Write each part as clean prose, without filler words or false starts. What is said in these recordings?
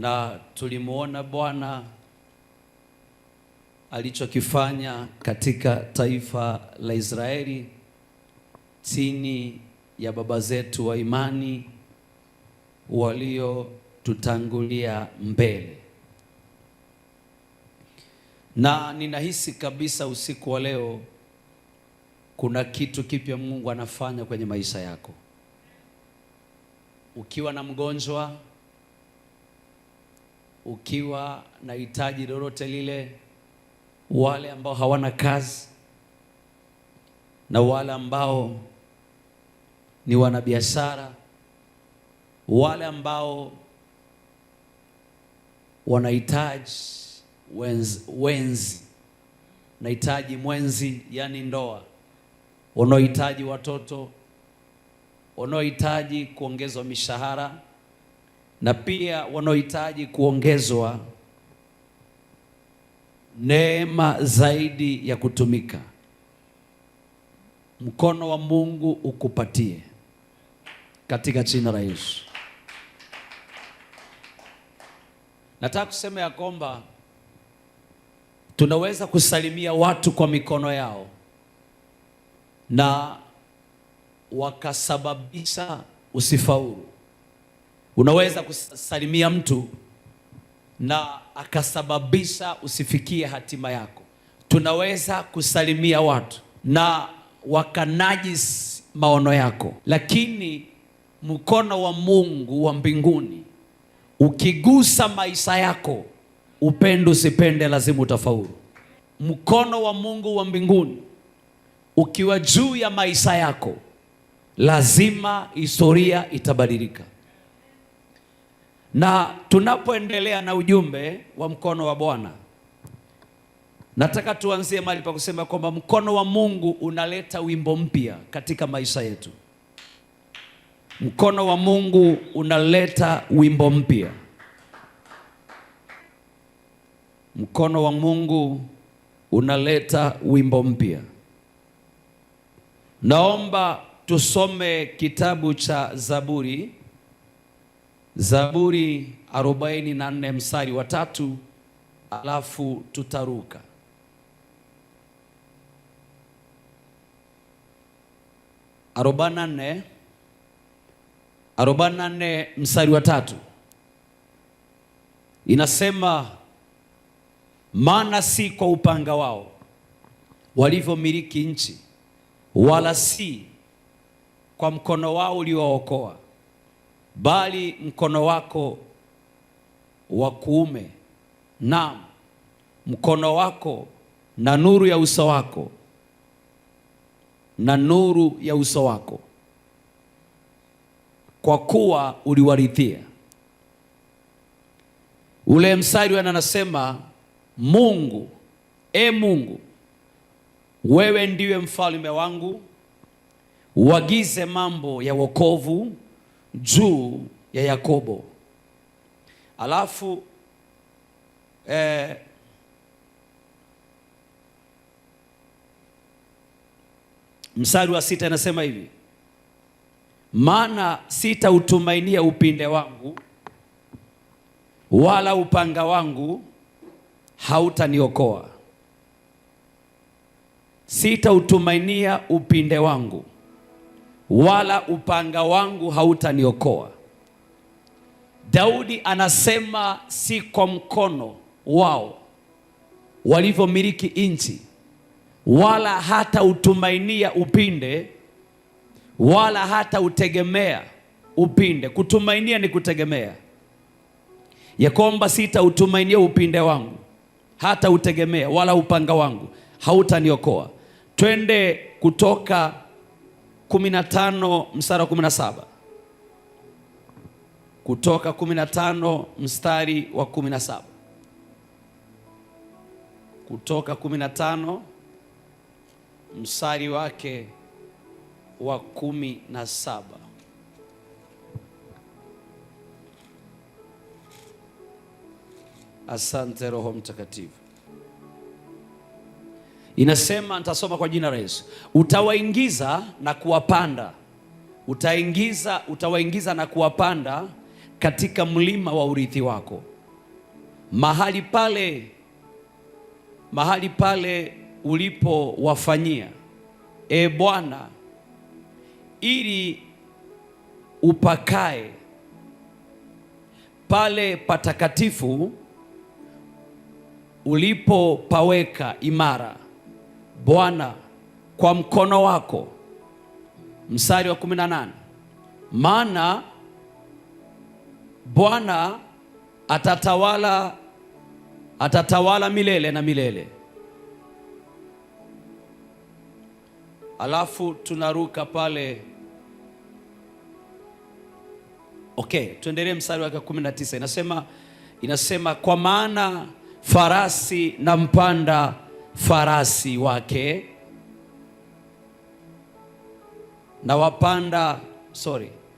na tulimuona Bwana alichokifanya katika taifa la Israeli chini ya baba zetu wa imani waliotutangulia mbele. Na ninahisi kabisa usiku wa leo kuna kitu kipya Mungu anafanya kwenye maisha yako. Ukiwa na mgonjwa, ukiwa na hitaji lolote lile, wale ambao hawana kazi na wale ambao ni wanabiashara, wale ambao wanahitaji wenzi, nahitaji mwenzi, yani ndoa, wanaohitaji watoto, wanaohitaji kuongezwa mishahara, na pia wanaohitaji kuongezwa neema zaidi ya kutumika. Mkono wa Mungu ukupatie katika jina la Yesu. Nataka kusema ya kwamba tunaweza kusalimia watu kwa mikono yao na wakasababisha usifaulu. Unaweza kusalimia mtu na akasababisha usifikie hatima yako. Tunaweza kusalimia watu na wakanajisi maono yako, lakini mkono wa Mungu wa mbinguni ukigusa maisha yako, upende usipende, lazima utafaulu. Mkono wa Mungu wa mbinguni ukiwa juu ya maisha yako, lazima historia itabadilika. Na tunapoendelea na ujumbe wa mkono wa Bwana, nataka tuanzie mahali pa kusema kwamba mkono wa Mungu unaleta wimbo mpya katika maisha yetu. Mkono wa Mungu unaleta wimbo mpya. Mkono wa Mungu unaleta wimbo mpya. Naomba tusome kitabu cha Zaburi 44 mstari wa 3, alafu tutaruka. Arobaini na nne mstari wa 3 inasema, maana si kwa upanga wao walivyomiliki nchi, wala si kwa mkono wao uliowaokoa, bali mkono wako wa kuume, na mkono wako na nuru ya uso wako, na nuru ya uso wako, kwa kuwa uliwarithia. Ule mstari anasema, Mungu, Mungu, wewe ndiwe mfalme wangu, uagize mambo ya wokovu juu ya Yakobo. Alafu mstari wa 6 anasema hivi, maana sitautumainia upinde wangu, wala upanga wangu hautaniokoa. Sitautumainia upinde wangu, wala upanga wangu hautaniokoa. Daudi anasema si kwa mkono wao walivyomiliki nchi, wala hata utumainia upinde, wala hata utegemea upinde. Kutumainia ni kutegemea, ya kwamba sitautumainia upinde wangu, hata utegemea, wala upanga wangu hautaniokoa. Twende Kutoka 15 mstari wa 17. Kutoka 15 mstari wa 17. Kutoka 15 mstari wake wa 17. Asante Roho Mtakatifu. Inasema, nitasoma kwa jina la Yesu. Utawaingiza na kuwapanda, utawaingiza na kuwapanda katika mlima wa urithi wako, mahali pale ulipowafanyia, Bwana, ili upakae pale patakatifu ulipopaweka imara, Bwana, kwa mkono wako. Mstari wa 18, maana Bwana atatawala milele na milele. Alafu tunaruka pale. Okay, tuendelee mstari wa 19. Inasema kwa maana farasi na mpanda farasi wake na wapanda,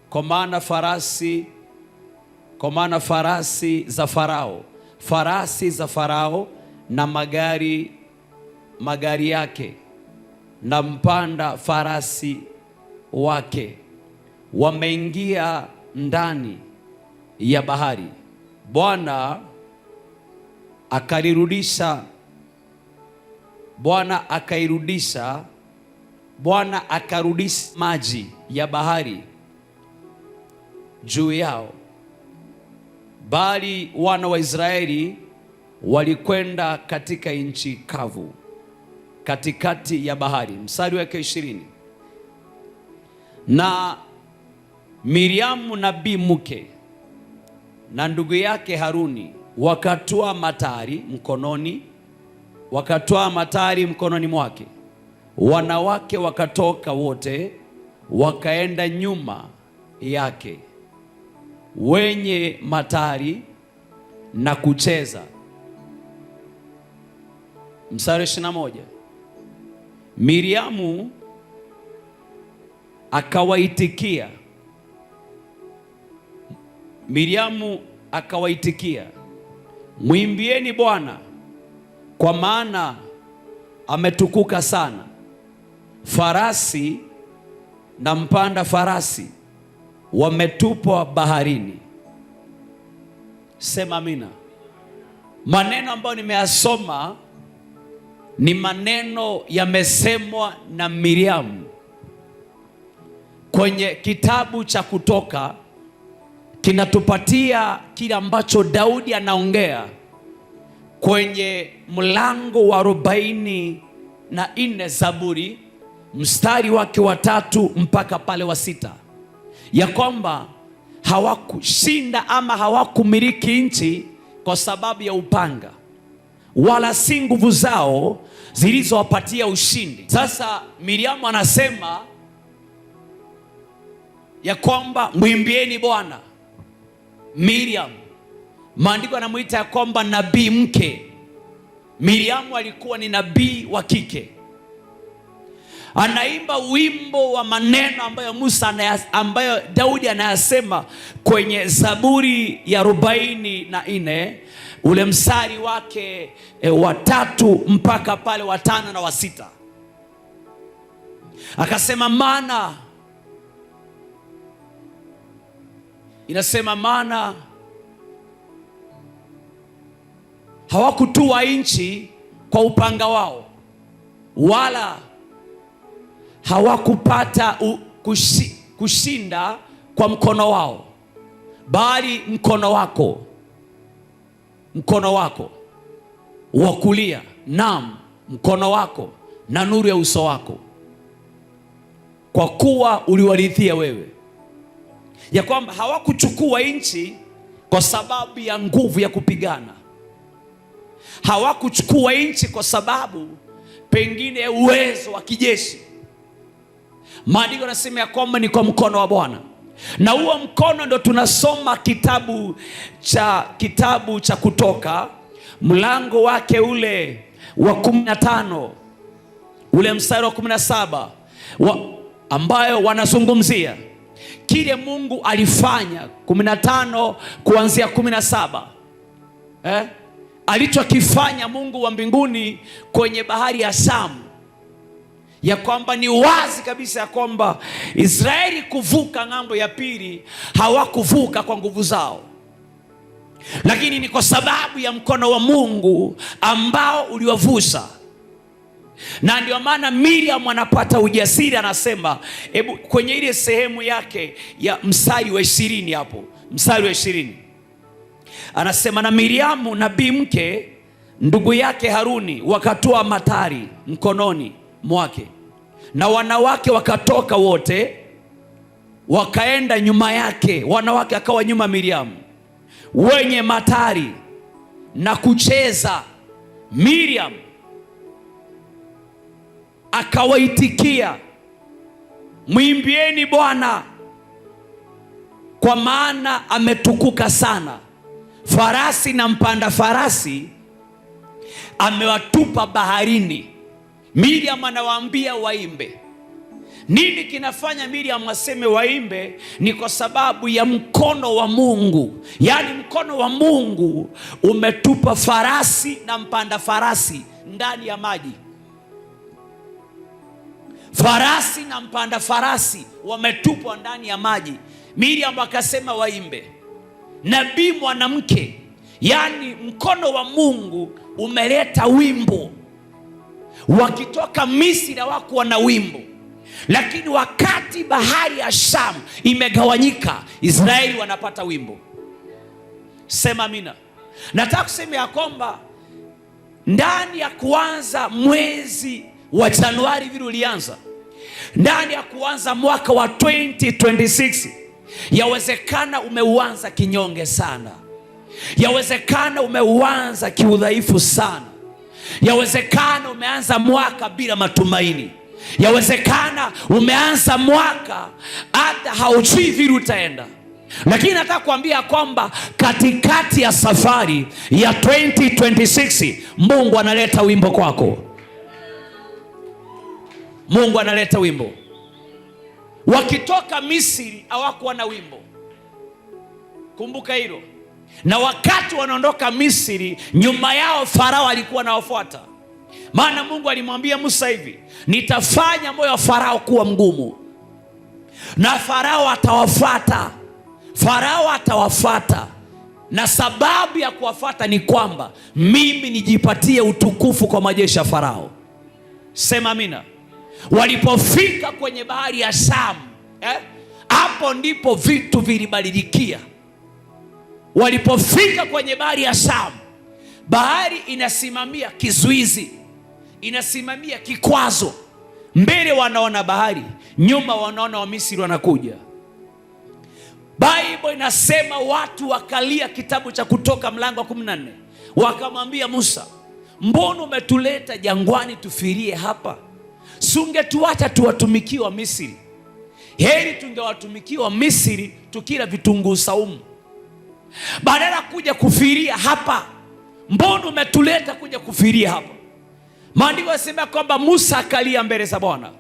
kwa maana farasi za Farao na magari yake na mpanda farasi wake wameingia ndani ya bahari. Bwana akarudisha maji ya bahari juu yao, bali wana wa Israeli walikwenda katika nchi kavu katikati ya bahari. Mstari wa 20, na Miriamu nabii mke na ndugu yake Haruni wakatoa matari mkononi mwake, wanawake wakatoka wote wakaenda nyuma yake wenye matari na kucheza. Mstari 21, Miriamu akawaitikia, mwimbieni Bwana, kwa maana ametukuka sana, farasi na mpanda farasi wametupwa baharini. Sema amina. Maneno ambayo nimeyasoma ni maneno yamesemwa na Miriamu kwenye kitabu cha Kutoka. Kinatupatia kile ambacho Daudi anaongea kwenye mlango wa 44 Zaburi, mstari wake wa 3 mpaka pale wa 6, ya kwamba hawakushinda ama hawakumiliki nchi kwa sababu ya upanga, wala si nguvu zao zilizowapatia ushindi. Sasa Miriamu anasema ya kwamba mwimbieni Bwana. Miriam, maandiko yanamuita ya kwamba nabii mke. Miriamu alikuwa ni nabii wa kike, anaimba wimbo wa maneno ambayo Daudi anayasema kwenye Zaburi ya 44 ule mstari wake wa 3 mpaka pale wa 5 na wa 6. Akasema maana hawakutua nchi kwa upanga wao, wala hawakupata kushinda kwa mkono wao, bali mkono wako wa kulia, naam, mkono wako na nuru ya uso wako, kwa kuwa uliwarithia wewe. Ya kwamba hawakuchukua nchi kwa sababu ya nguvu ya kupigana, hawakuchukua nchi kwa sababu pengine ya uwezo wa kijeshi. Maandiko yanasema ya kwamba ni kwa mkono wa Bwana, na huo mkono ndo tunasoma kitabu cha Kutoka mlango wake ule wa 15 ule mstari wa 17 ambayo wanazungumzia kile Mungu alifanya 15 kuanzia 17, alichokifanya Mungu wa mbinguni kwenye bahari ya Shamu, ya kwamba ni wazi kabisa ya kwamba Israeli kuvuka ng'ambo ya pili hawakuvuka kwa nguvu zao, lakini ni kwa sababu ya mkono wa Mungu ambao uliwavusha. Na ndio maana Miriam anapata ujasiri, anasema hebu kwenye ile sehemu yake ya mstari wa 20 hapo, mstari wa 20 anasema, na Miriamu nabii mke ndugu yake Haruni wakatoa matari mkononi mwake, na wanawake wakatoka wote wakaenda nyuma yake. Wanawake akawa nyuma Miriamu wenye matari na kucheza. Miriam akawaitikia, mwimbieni Bwana, kwa maana ametukuka sana. Farasi na mpanda farasi amewatupa baharini. Miriam anawaambia waimbe. Nini kinafanya Miriam aseme waimbe? Ni kwa sababu ya mkono wa Mungu. Yaani mkono wa Mungu umetupa farasi na mpanda farasi ndani ya maji. Farasi na mpanda farasi wametupwa ndani ya maji. Miriam akasema waimbe. Nabii mwanamke, yaani mkono wa Mungu umeleta wimbo. Wakitoka Misri hawakuwa na wimbo, lakini wakati bahari ya Shamu imegawanyika, Israeli wanapata wimbo. Sema amina. Nataka kusema ya kwamba ndani ya kuanza mwezi wa Januari vile ulianza, ndani ya kuanza mwaka wa 2026, yawezekana umeuanza kinyonge sana. Yawezekana umeuanza kiudhaifu sana. Yawezekana umeanza mwaka bila matumaini. Yawezekana umeanza mwaka hata haujui vile utaenda. Lakini nataka kuambia kwamba katikati ya safari ya 2026 Mungu analeta wimbo kwako. Mungu analeta wimbo. Wakitoka Misri hawakuwa na wimbo, kumbuka hilo. Na wakati wanaondoka Misri, nyuma yao Farao alikuwa anawafuata. Maana Mungu alimwambia Musa hivi, nitafanya moyo wa Farao kuwa mgumu, na Farao atawafuata. Farao atawafuata, na sababu ya kuwafuata ni kwamba mimi nijipatie utukufu kwa majeshi ya Farao. Sema amina. Walipofika kwenye bahari ya Shamu, hapo ndipo vitu vilibadilikia. Walipofika kwenye bahari ya Shamu, bahari inasimamia kizuizi, inasimamia kikwazo. Mbele wanaona bahari, nyuma wanaona Wamisri wanakuja. Bible inasema watu wakalia, kitabu cha Kutoka mlango wa 14, wakamwambia Musa, mbona umetuleta jangwani tufirie hapa? Sungetuacha tuwatumikie wa Misri. Heri tungewatumikia wa Misri tukila vitunguu saumu, badala kuja kufiria hapa. Mbona umetuleta kuja kufiria hapa? Maandiko yanasema kwamba Musa akalia mbele za Bwana.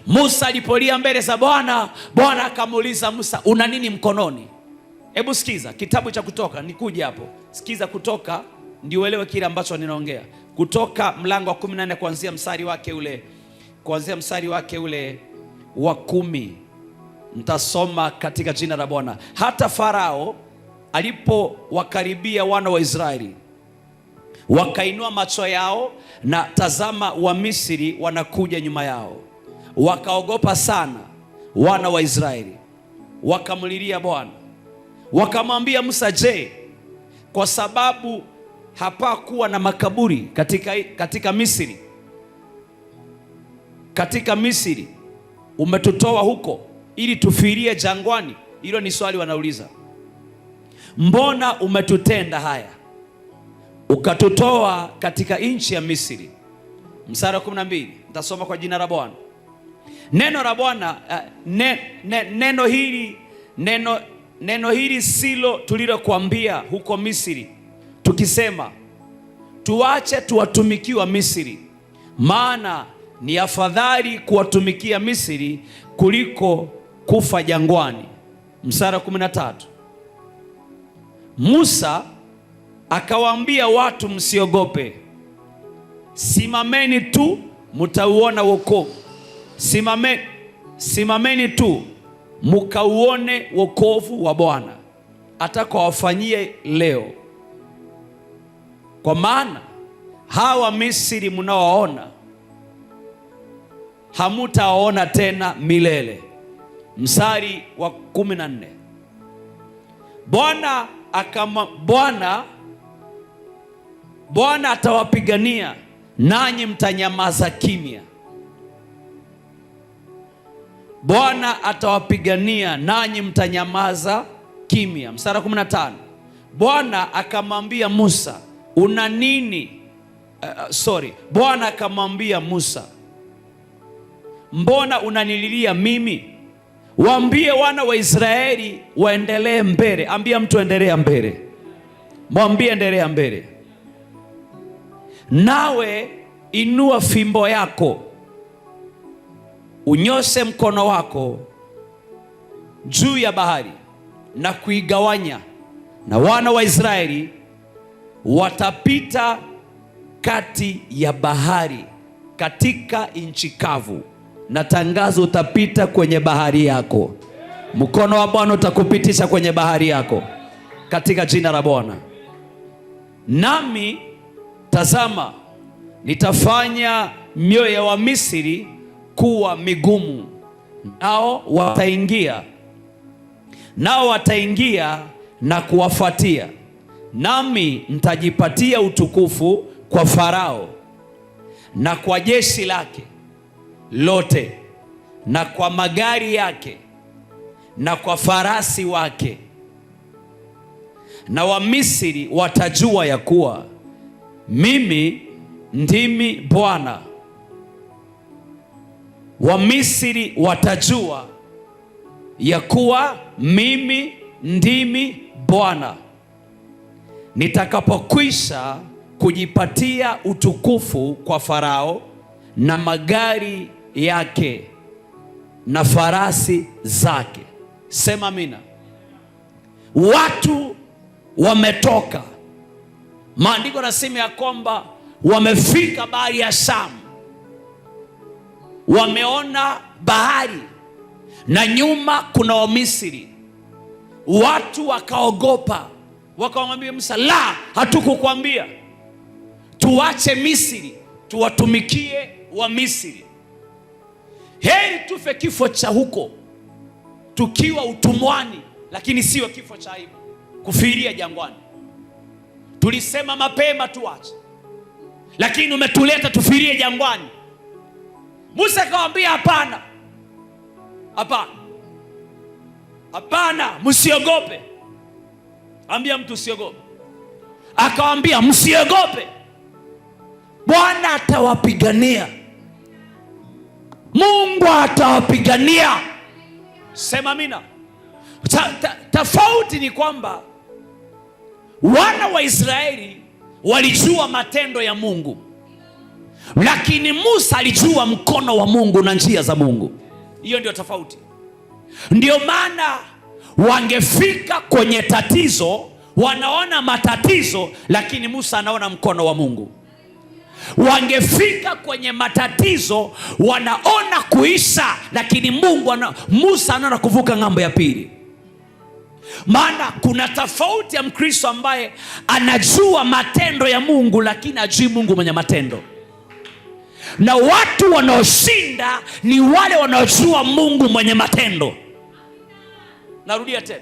Musa alipolia mbele za Bwana, Bwana akamuuliza Musa, una nini mkononi? Hebu sikiza kitabu cha Kutoka, nikuje hapo. Sikiza Kutoka ndio uelewe kile ambacho ninaongea. Kutoka mlango wa 14 kuanzia mstari wake ule wa 10. Mtasoma katika jina la Bwana. Hata Farao alipowakaribia wana wa Israeli, wakainua macho yao, na tazama Wamisri wanakuja nyuma yao. Wakaogopa sana wana wa Israeli, wakamlilia Bwana. Wakamwambia Musa, je, kwa sababu hapakuwa na makaburi katika Misri? Katika Misri umetutoa huko ili tufirie jangwani? Hilo ni swali wanauliza. Mbona umetutenda haya ukatutoa katika nchi ya Misri? Mstari wa 12, nitasoma kwa jina la Bwana. Neno la Bwana, neno hili silo tulilokuambia huko Misri, tukisema tuache tuwatumikie wa Misri, maana ni afadhali kuwatumikia Misri kuliko kufa jangwani. Mstari wa 13, Musa akawaambia watu, msiogope, simameni tu mtauona wokovu. Simameni tu mkauone wokovu wa Bwana, atakawafanyie leo, kwa maana hawa Misri mnaowaona hamutawaona tena milele. Mstari wa 14. Bwana atawapigania nanyi mtanyamaza kimya. Bwana atawapigania nanyi mtanyamaza kimya. Mstari wa 15. Bwana akamwambia Musa, una nini? Bwana akamwambia Musa, mbona unanililia mimi? Waambie wana wa Israeli waendelee mbele. Ambia mtu endelea mbele. Mwambie endelea mbele. Nawe inua fimbo yako, unyoshe mkono wako juu ya bahari na kuigawanya, na wana wa Israeli watapita kati ya bahari katika nchi kavu. Na tangazo, utapita kwenye bahari yako. Mkono wa Bwana utakupitisha kwenye bahari yako katika jina la Bwana. Nami tazama, nitafanya mioyo ya Wamisri kuwa migumu, nao wataingia na kuwafuatia, nami nitajipatia utukufu kwa Farao na kwa jeshi lake lote na kwa magari yake na kwa farasi wake. Na Wamisri watajua ya kuwa mimi ndimi Bwana. Wamisri watajua ya kuwa mimi ndimi Bwana, nitakapokwisha kujipatia utukufu kwa Farao na magari yake na farasi zake. Sema amina. Watu wametoka, maandiko yanasema ya kwamba wamefika bahari ya Shamu, wameona bahari na nyuma kuna Wamisri. Watu wakaogopa, wakamwambia Musa, la, hatukukwambia tuache Misri tuwatumikie wa Misri. Heri tufe kifo cha huko tukiwa utumwani, lakini sio kifo cha aibu kufiria jangwani. Tulisema mapema tuache, lakini umetuleta tufirie jangwani. Musa akamwambia hapana, hapana, hapana, msiogope. Ambia mtu usiogope. Akamwambia msiogope, Bwana atawapigania, Mungu atawapigania. Sema amina. Tofauti ni kwamba wana wa Israeli walijua matendo ya Mungu, lakini Musa alijua mkono wa Mungu na njia za Mungu. Hiyo ndio tofauti. Ndio maana wangefika kwenye tatizo, wanaona matatizo, lakini Musa anaona mkono wa Mungu. Wangefika kwenye matatizo, wanaona kuisha, lakini Musa anaona kuvuka ng'ambo ya pili. Maana kuna tofauti ya Mkristo ambaye anajua matendo ya Mungu, lakini hajui Mungu mwenye matendo. Na watu wanaoshinda ni wale wanaojua Mungu mwenye matendo. Narudia tena.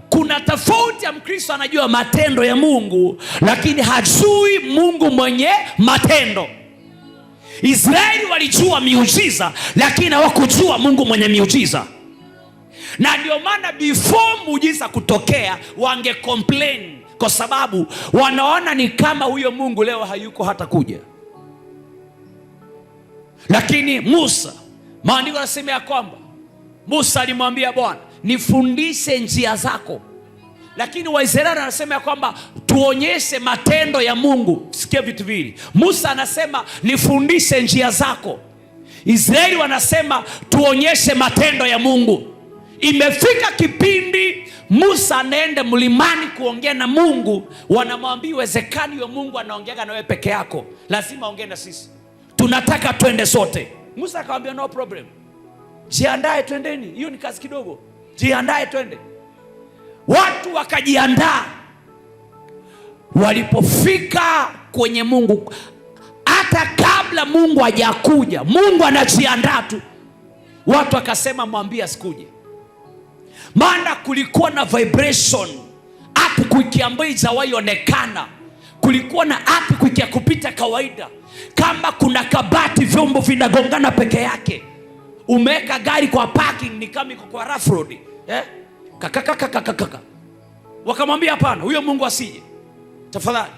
Kuna tofauti ya Mkristo anajua matendo ya Mungu, lakini hajui Mungu mwenye matendo. Israeli walijua miujiza, lakini hawakujua Mungu mwenye miujiza. Na ndio maana before muujiza kutokea wange complain, kwa sababu wanaona ni kama huyo Mungu leo hayuko hata kuja. Lakini Musa, maandiko yanasema ya kwamba Musa alimwambia Bwana, nifundishe njia zako. Lakini Waisraeli anasema ya kwamba tuonyeshe matendo ya Mungu. Sikia vitu viwili. Musa anasema nifundishe njia zako, Israeli wanasema tuonyeshe matendo ya Mungu. Imefika kipindi Musa anaende mlimani kuongea na Mungu, wanamwambia iwezekani wa Mungu anaongea na wewe peke yako, lazima ongee na sisi, tunataka twende sote. Musa akamwambia no problem, jiandae twendeni, hiyo ni kazi kidogo, jiandae twende. Watu Watu wakajiandaa. Walipofika kwenye Mungu, hata kabla Mungu hajakuja, Mungu anajiandaa tu. Watu wakasema mwambie asikuje. Maana kulikuwa na vibration, earthquake ambayo haijawahi onekana. Kulikuwa na earthquake ya kupita kawaida. Kama kuna kabati vyombo vinagongana peke yake. Umeweka gari kwa parking ni kama iko kwa rough road. Kaka. Wakamwambia hapana, huyo Mungu asije. Tafadhali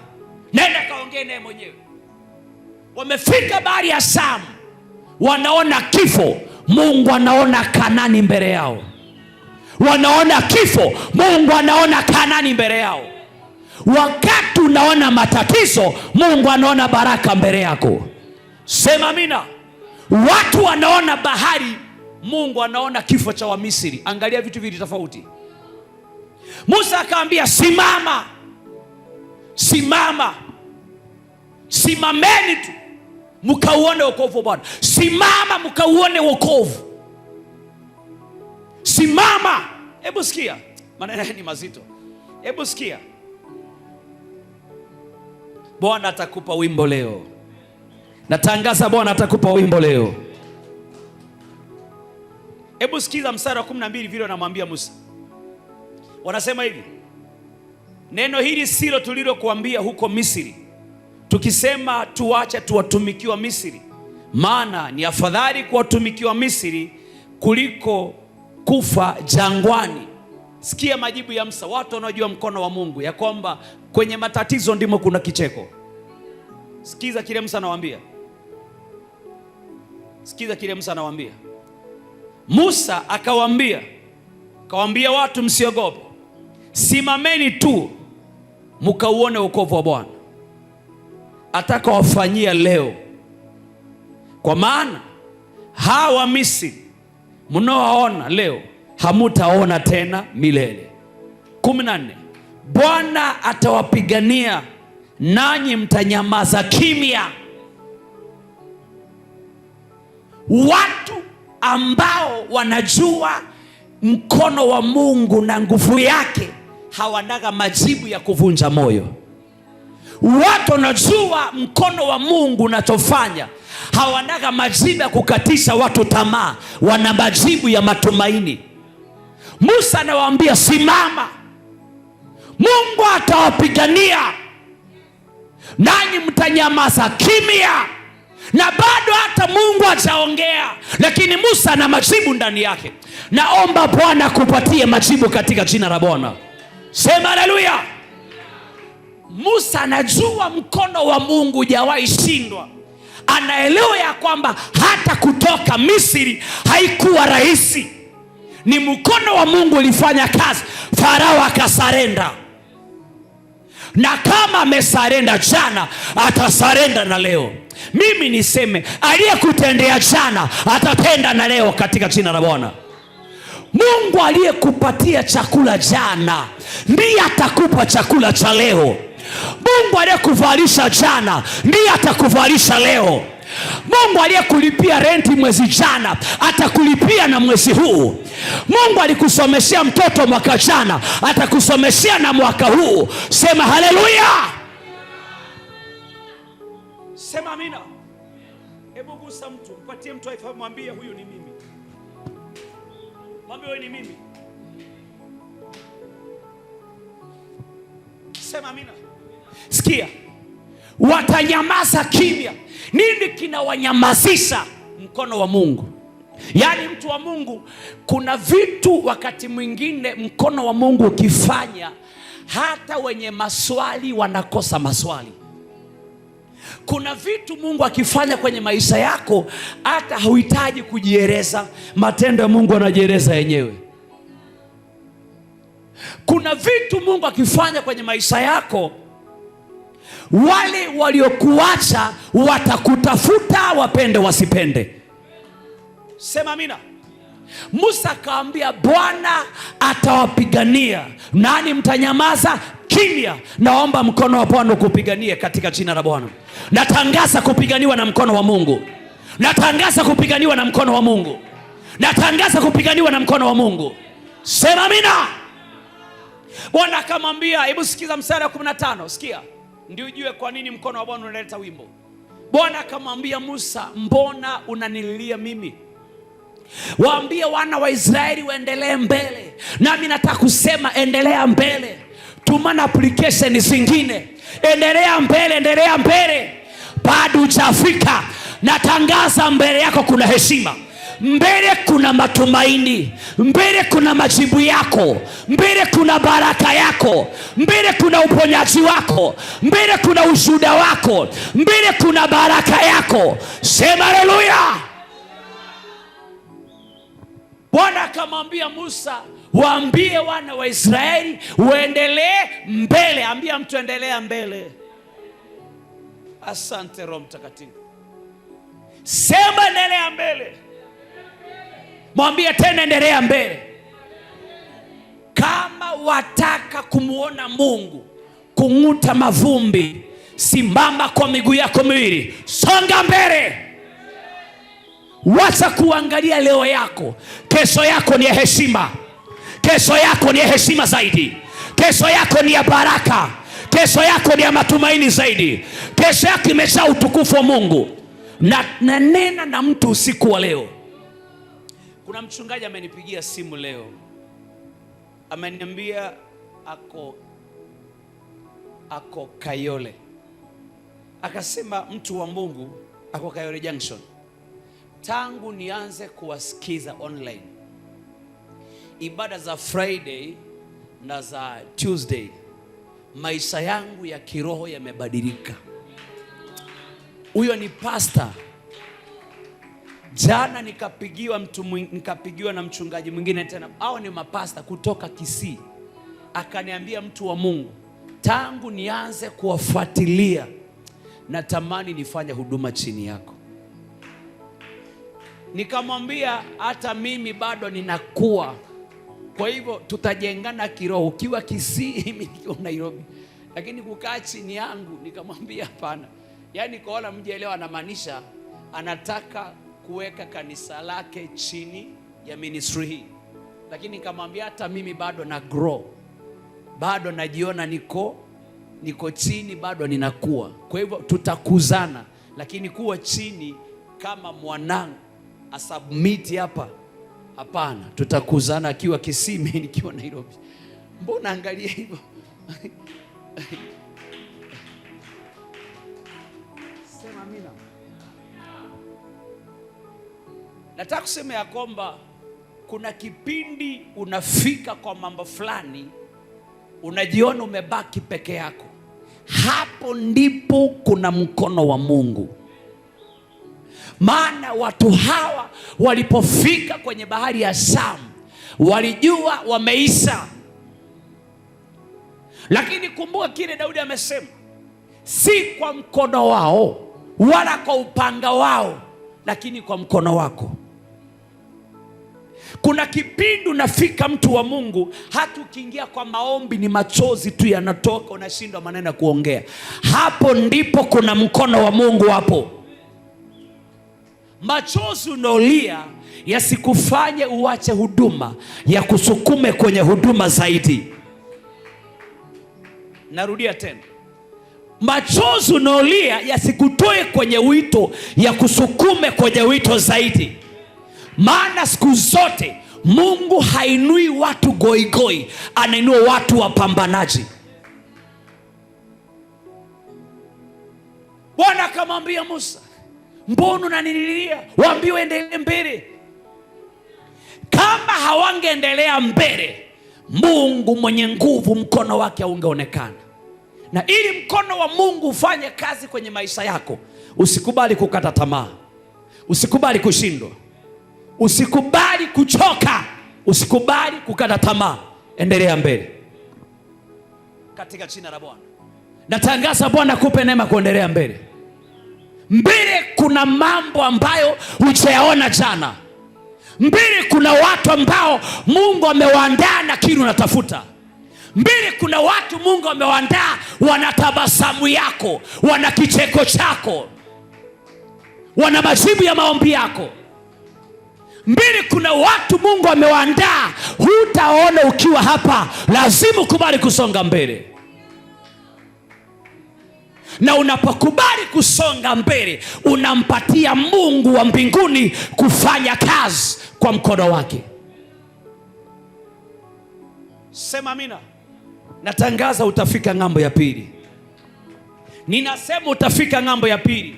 nenda kaongee naye mwenyewe. Wamefika bahari ya Shamu, wanaona kifo, Mungu anaona Kanani mbele yao. Wanaona kifo, Mungu anaona Kanani mbele yao. Wakati unaona matatizo, Mungu anaona baraka mbele yako. Sema amina. Watu wanaona bahari, Mungu anaona kifo cha Wamisri. Angalia vitu viwili tofauti. Musa akaambia simama. Simama. Simameni tu mkauone wokovu wa Bwana. Simama mkauone wokovu. Simama. Hebu sikia. Maneno ni mazito. Hebu sikia. Bwana atakupa wimbo leo. Natangaza Bwana atakupa wimbo leo. Hebu sikiza mstari wa 12 vile anamwambia Musa. Wanasema hivi: neno hili silo tulilokuambia huko Misri, tukisema tuache tuwatumikiwa Misri, maana ni afadhali kuwatumikiwa Misri kuliko kufa jangwani. Sikia majibu ya Musa. Watu wanaojua mkono wa Mungu, ya kwamba kwenye matatizo ndimo kuna kicheko. Sikiza kile Musa anawaambia. Sikiza kile Musa anawaambia. Musa akawaambia watu, msiogope, simameni tu mkauone wokovu wa Bwana atakawafanyia leo, kwa maana hawa Misri mnaowaona leo hamutaona tena milele. 14. Bwana atawapigania nanyi mtanyamaza kimya. Watu ambao wanajua mkono wa Mungu na nguvu yake hawanaga majibu ya kuvunja moyo. Watu wanajua mkono wa Mungu unachofanya hawanaga majibu ya kukatisha watu tamaa, wana majibu ya matumaini. Musa anawaambia simama, Mungu atawapigania nanyi mtanyamaza kimya. Na bado hata Mungu hajaongea, lakini Musa ana majibu ndani yake. Naomba Bwana kupatie majibu katika jina la Bwana. Sema haleluya. Musa anajua mkono wa Mungu hujawahi shindwa. Anaelewa ya kwamba hata kutoka Misri haikuwa rahisi. Ni mkono wa Mungu ulifanya kazi. Farao akasarenda. Na kama amesarenda jana, atasarenda na leo. Mimi niseme, aliyekutendea jana atatenda na leo katika jina la Bwana. Mungu aliyekupatia chakula jana ndiye atakupa chakula cha leo. Mungu aliyekuvalisha jana ndiye atakuvalisha leo. Mungu aliyekulipia renti mwezi jana atakulipia na mwezi huu. Mungu alikusomeshea mtoto mwaka jana atakusomeshea na mwaka huu. Sema haleluya. Sema amina. Hebu gusa mtu, mpatie mtu aifahamu, mwambie huyu ni mimi. Mwambie wewe ni mimi. Sema amina. Sikia. Watanyamaza kimya. Nini kinawanyamazisha? Mkono wa Mungu. Yaani mtu wa Mungu, kuna vitu wakati mwingine mkono wa Mungu ukifanya, hata wenye maswali wanakosa maswali. Kuna vitu Mungu akifanya kwenye maisha yako, hata hauhitaji kujieleza, matendo ya Mungu yanajieleza yenyewe. Kuna vitu Mungu akifanya kwenye maisha yako, wale waliokuacha watakutafuta, wapende wasipende. Sema amina. Musa akaambia Bwana atawapigania, nani mtanyamaza kimya. Naomba mkono wa Bwana ukupiganie katika jina la Bwana. Natangaza kupiganiwa na mkono wa Mungu. Natangaza kupiganiwa na mkono wa Mungu. Natangaza kupiganiwa na mkono wa Mungu. Sema amina. Bwana akamwambia, hebu sikiza mstari wa 15, sikia ndio ujue kwa nini mkono wa Bwana unaleta wimbo. Bwana akamwambia Musa, mbona unanililia mimi? Waambie wana wa Israeli waendelee mbele. Nami nataka kusema endelea mbele. Tumana application zingine. Endelea mbele, endelea mbele. Bado hujafika. Natangaza mbele yako kuna heshima. Mbele kuna matumaini. Mbele kuna majibu yako. Mbele kuna baraka yako. Mbele kuna uponyaji wako. Mbele kuna ushuhuda wako. Mbele kuna baraka yako. Sema haleluya. Bwana akamwambia Musa, waambie wana wa Israeli waendelee mbele. Ambia mtu endelea mbele. Asante Roho Mtakatifu. Sema endelea mbele. Mwambie tena endelea mbele. Kama wataka kumuona Mungu kung'uta mavumbi, simama kwa miguu yako miwili, songa mbele. Wacha kuangalia leo yako. Kesho yako ni ya heshima. Kesho yako ni ya heshima zaidi. Kesho yako ni ya baraka. Kesho yako ni ya matumaini zaidi. Kesho yako imejaa utukufu wa Mungu. Na nena na mtu usiku wa leo. Kuna mchungaji amenipigia simu leo. Ameniambia ako Kayole. Akasema mtu wa Mungu ako Kayole Junction. Tangu nianze kuwasikiza online ibada za Friday na za Tuesday, maisha yangu ya kiroho yamebadilika. Huyo ni pastor. Jana nikapigiwa na mchungaji mwingine tena. Hao ni mapasta kutoka Kisii. Akaniambia mtu wa Mungu, tangu nianze kuwafuatilia natamani nifanye huduma chini yako. Nikamwambia hata mimi bado ninakuwa. Kwa hivyo tutajengana kiroho. Ukiwa Kisii, mimi nikiwa Nairobi. Lakini kukaa chini yangu, nikamwambia hapana. Yaani kwaona mjielewa anamaanisha anataka kuweka kanisa lake chini ya ministry hii. Lakini nikamwambia hata mimi bado na grow. Bado najiona niko chini, bado ninakuwa. Kwa hivyo tutakuzana, lakini kuwa chini kama mwanangu asubmit hapa, hapana. Tutakuzana akiwa Kisii, mimi nikiwa Nairobi. Mbona angalia hivyo? Sema amina. Nataka kusema ya kwamba kuna kipindi unafika kwa mambo fulani unajiona umebaki peke yako. Hapo ndipo kuna mkono wa Mungu. Maana watu hawa walipofika kwenye bahari ya Shamu walijua wameisha. Lakini kumbuka kile Daudi amesema, si kwa mkono wao wala kwa upanga wao, lakini kwa mkono wako. Kuna kipindi unafika mtu wa Mungu, hata ukiingia kwa maombi ni machozi tu yanatoka, unashindwa maneno ya kuongea. Hapo ndipo kuna mkono wa Mungu hapo. Machozi unaolia yasikufanye uache huduma, ya kusukume kwenye huduma zaidi. Narudia tena. Machozi unaolia yasikutoe kwenye wito, ya kusukume kwenye wito zaidi. Maana siku zote Mungu hainui watu goigoi, anainua watu wapambanaji. Bwana akamwambia Musa, mbona unanililia? Waambie waendelee mbele. Kama hawangeendelea mbele, Mungu mwenye nguvu mkono wake haungeonekana. Na ili mkono wa Mungu ufanye kazi kwenye maisha yako, usikubali kukata tamaa. Usikubali kushindwa. Usikubali kuchoka. Usikubali kukata tamaa. Endelea mbele. Katika jina la Bwana natangaza, Bwana akupe neema kuendelea mbele. Mbele kuna mambo ambayo hujayaona jana. Mbele kuna watu ambao Mungu amewaandaa na kitu unatafuta. Mbele kuna watu Mungu amewaandaa, wana tabasamu yako, wana kicheko chako, wana majibu ya maombi yako. Mbili, kuna watu Mungu amewaandaa, hutaona ukiwa hapa, lazima ukubali kusonga mbele. Na unapokubali kusonga mbele, unampatia Mungu wa mbinguni kufanya kazi kwa mkono wake. Sema amina. Natangaza utafika ng'ambo ya pili. Ninasema utafika ng'ambo ya pili.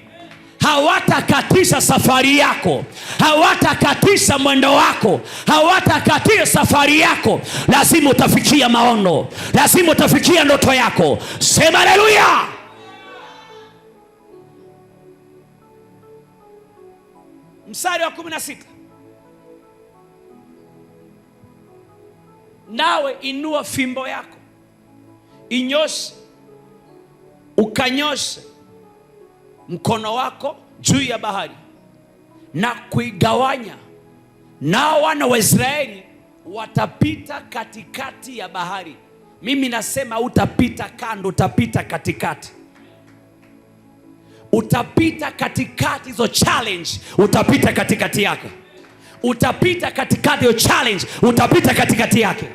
Hawatakatisha safari yako, hawatakatisha mwendo wako, hawatakatisha safari yako. Lazima utafikia maono, lazima utafikia ndoto yako. Sema haleluya. Mstari wa 16. Nawe inua fimbo yako, inyoshe, ukanyoshe mkono wako juu ya bahari na kuigawanya, nao wana wa Israeli watapita katikati ya bahari. Mimi nasema utapita kando, utapita katikati. Utapita katikati hizo challenge, utapita katikati yake. Utapita katikati hiyo challenge, utapita katikati yake.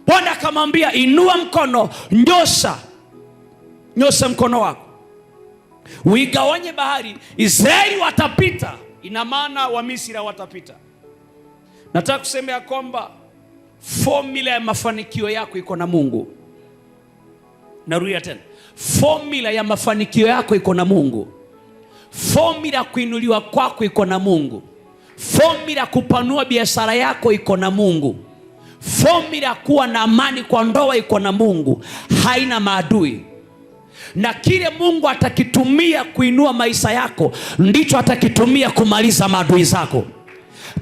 Bwana akamwambia inua mkono, nyosha mkono wako, uigawanye bahari, Israeli watapita. Ina maana wa Misri watapita. Nataka kusema ya kwamba formula ya mafanikio yako iko na Mungu. Narudia tena, formula ya mafanikio yako iko na Mungu. Formula kuinuliwa kwako iko na Mungu. Formula kupanua biashara yako iko na Mungu. Formula kuwa na amani kwa ndoa iko na Mungu. Haina maadui. Na kile Mungu atakitumia kuinua maisha yako, ndicho atakitumia kumaliza maadui zako.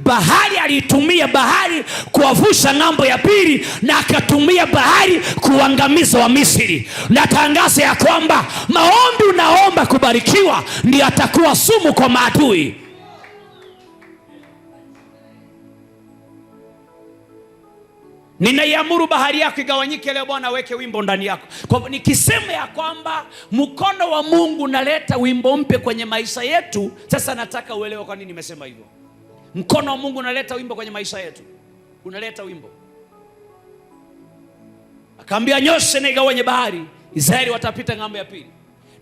Bahari alitumia bahari kuwavusha ng'ambo ya pili, na akatumia bahari kuangamiza wa Misri. Natangaza ya kwamba maombi unaomba kubarikiwa ndiyo atakuwa sumu kwa maadui. Ninaiamuru bahari yako igawanyike leo. Bwana aweke wimbo ndani yako. Kwa nikisema ya kwamba mkono wa Mungu unaleta wimbo mpya kwenye maisha yetu, sasa nataka uelewe kwa nini nimesema hivyo. Mkono wa Mungu unaleta wimbo kwenye maisha yetu. Unaleta wimbo. Akaambia nyosha na igawanye bahari, Israeli watapita ng'ambo ya pili.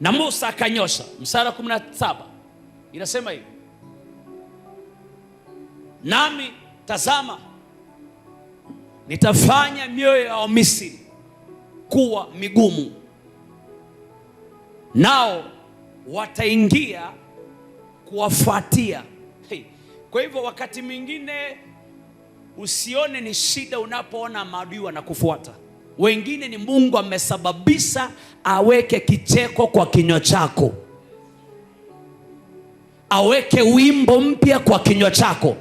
Na Musa akanyosha. Mstari wa 17 inasema hivi: nami tazama, nitafanya mioyo ya Wamisri kuwa migumu, nao wataingia kuwafuatia. Kwa hivyo wakati mwingine usione ni shida unapoona maadui wanakufuata. Wengine ni Mungu amesababisha aweke kicheko kwa kinywa chako, aweke wimbo mpya kwa kinywa chako.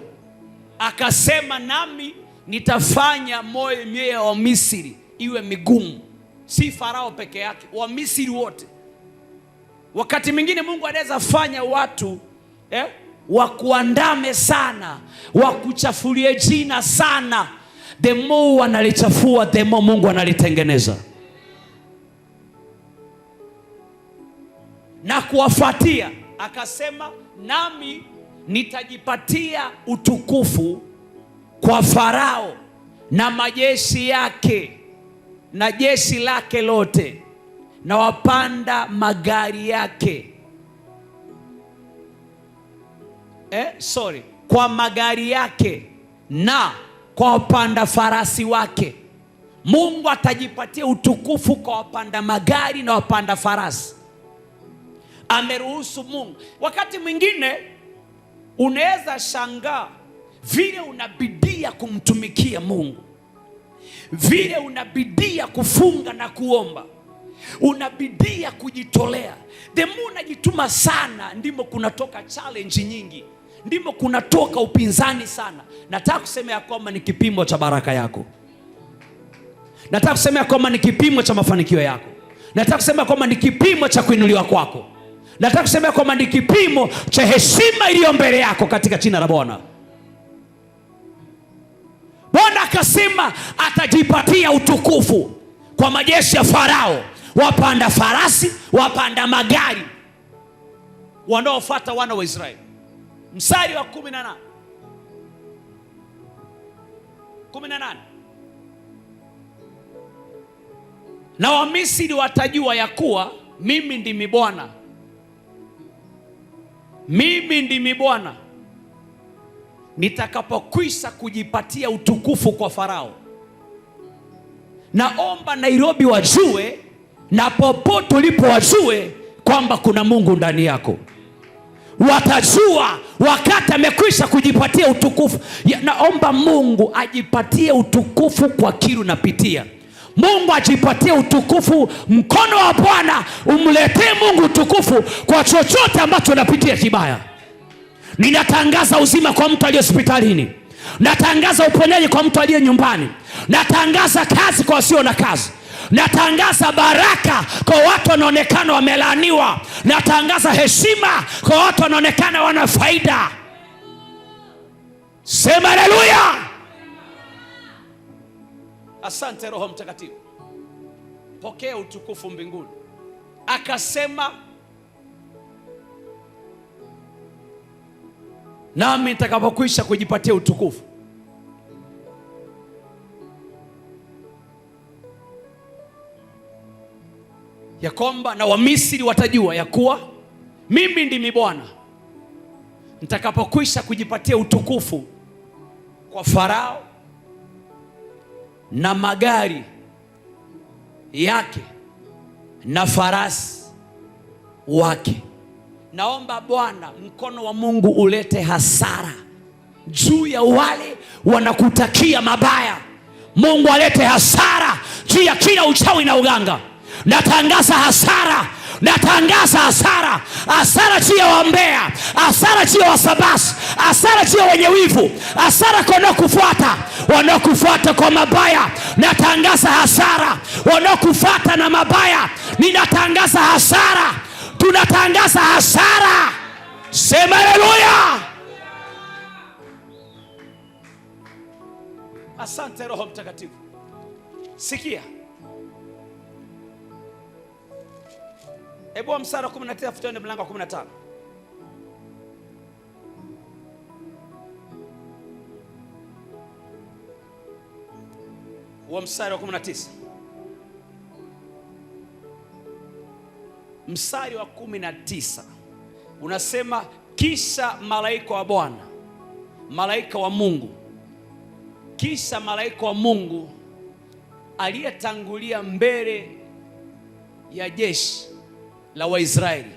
Akasema nami nitafanya mioyo ya Wamisri iwe migumu. Si Farao peke yake, Wamisri wote. Wakati mwingine Mungu anaweza fanya watu wakuandame sana, wakuchafulie jina sana. The more wanalichafua, the more Mungu analitengeneza na kuwafuatia. Akasema nami nitajipatia utukufu kwa Farao na majeshi yake na jeshi lake lote na wapanda magari yake. Kwa magari yake na kwa wapanda farasi wake. Mungu atajipatia utukufu kwa wapanda magari na wapanda farasi. Ameruhusu Mungu. Wakati mwingine unaweza shangaa vile unabidia kumtumikia Mungu, vile unabidia kufunga na kuomba, unabidia kujitolea. The more unajituma sana, ndimo kunatoka challenge nyingi, ndimo kunatoka upinzani sana. Nataka kusema ya kwamba ni kipimo cha baraka yako. Nataka kusema ya kwamba ni kipimo cha mafanikio yako. Nataka kusema ya kwamba ni kipimo cha kuinuliwa kwako. Nataka kusema ya kwamba ni kipimo cha heshima iliyo mbele yako katika jina la Bwana. Bwana akasema atajipatia utukufu kwa majeshi ya Farao, wapanda farasi, wapanda magari wanaofuata wana wa Israeli. mstari wa 18. Na Wamisri watajua ya kuwa mimi ndimi Bwana. Mimi ndimi Bwana nitakapokwisha kujipatia utukufu kwa Farao. Naomba Nairobi wajue na popote ulipo wajue kwamba kuna Mungu ndani yako. Watajua wakati amekwisha kujipatia utukufu. Naomba Mungu ajipatie utukufu kwa kilu napitia. Mungu ajipatie utukufu. Mkono wa Bwana umletee Mungu utukufu kwa chochote ambacho napitia kibaya. Ninatangaza uzima kwa mtu aliye hospitalini. Natangaza uponyaji kwa mtu aliye nyumbani. Natangaza kazi kwa wasio na kazi. Natangaza baraka kwa watu wanaonekana wamelaaniwa. Natangaza heshima kwa watu wanaonekana wana faida. Sema haleluya. Asante Roho Mtakatifu. Pokea utukufu mbinguni. Akasema, nami nitakapokwisha kujipatia utukufu. Ya kwamba na Wamisri watajua ya kuwa mimi ndimi Bwana nitakapokwisha kujipatia utukufu kwa Farao na magari yake na farasi wake. Naomba Bwana, mkono wa Mungu ulete hasara juu ya wale wanakutakia mabaya. Mungu alete hasara juu ya kila uchawi na uganga. Natangaza hasara. Natangaza hasara. Hasara juu ya wambea, hasara juu ya wasabasi, hasara juu ya wenye wivu, hasara kwa wanaokufuata kwa mabaya. Natangaza hasara. Wanaokufuata na mabaya, ninatangaza hasara. Tunatangaza hasara. Sema haleluya. Asante Roho Mtakatifu. Sikia. Hebu mstari wa 19 tuende mlango wa 15. Wa mstari wa 19. Mstari wa 19 unasema, kisha malaika wa Bwana, malaika wa Mungu, kisha malaika wa Mungu aliyetangulia mbele ya jeshi la Waisraeli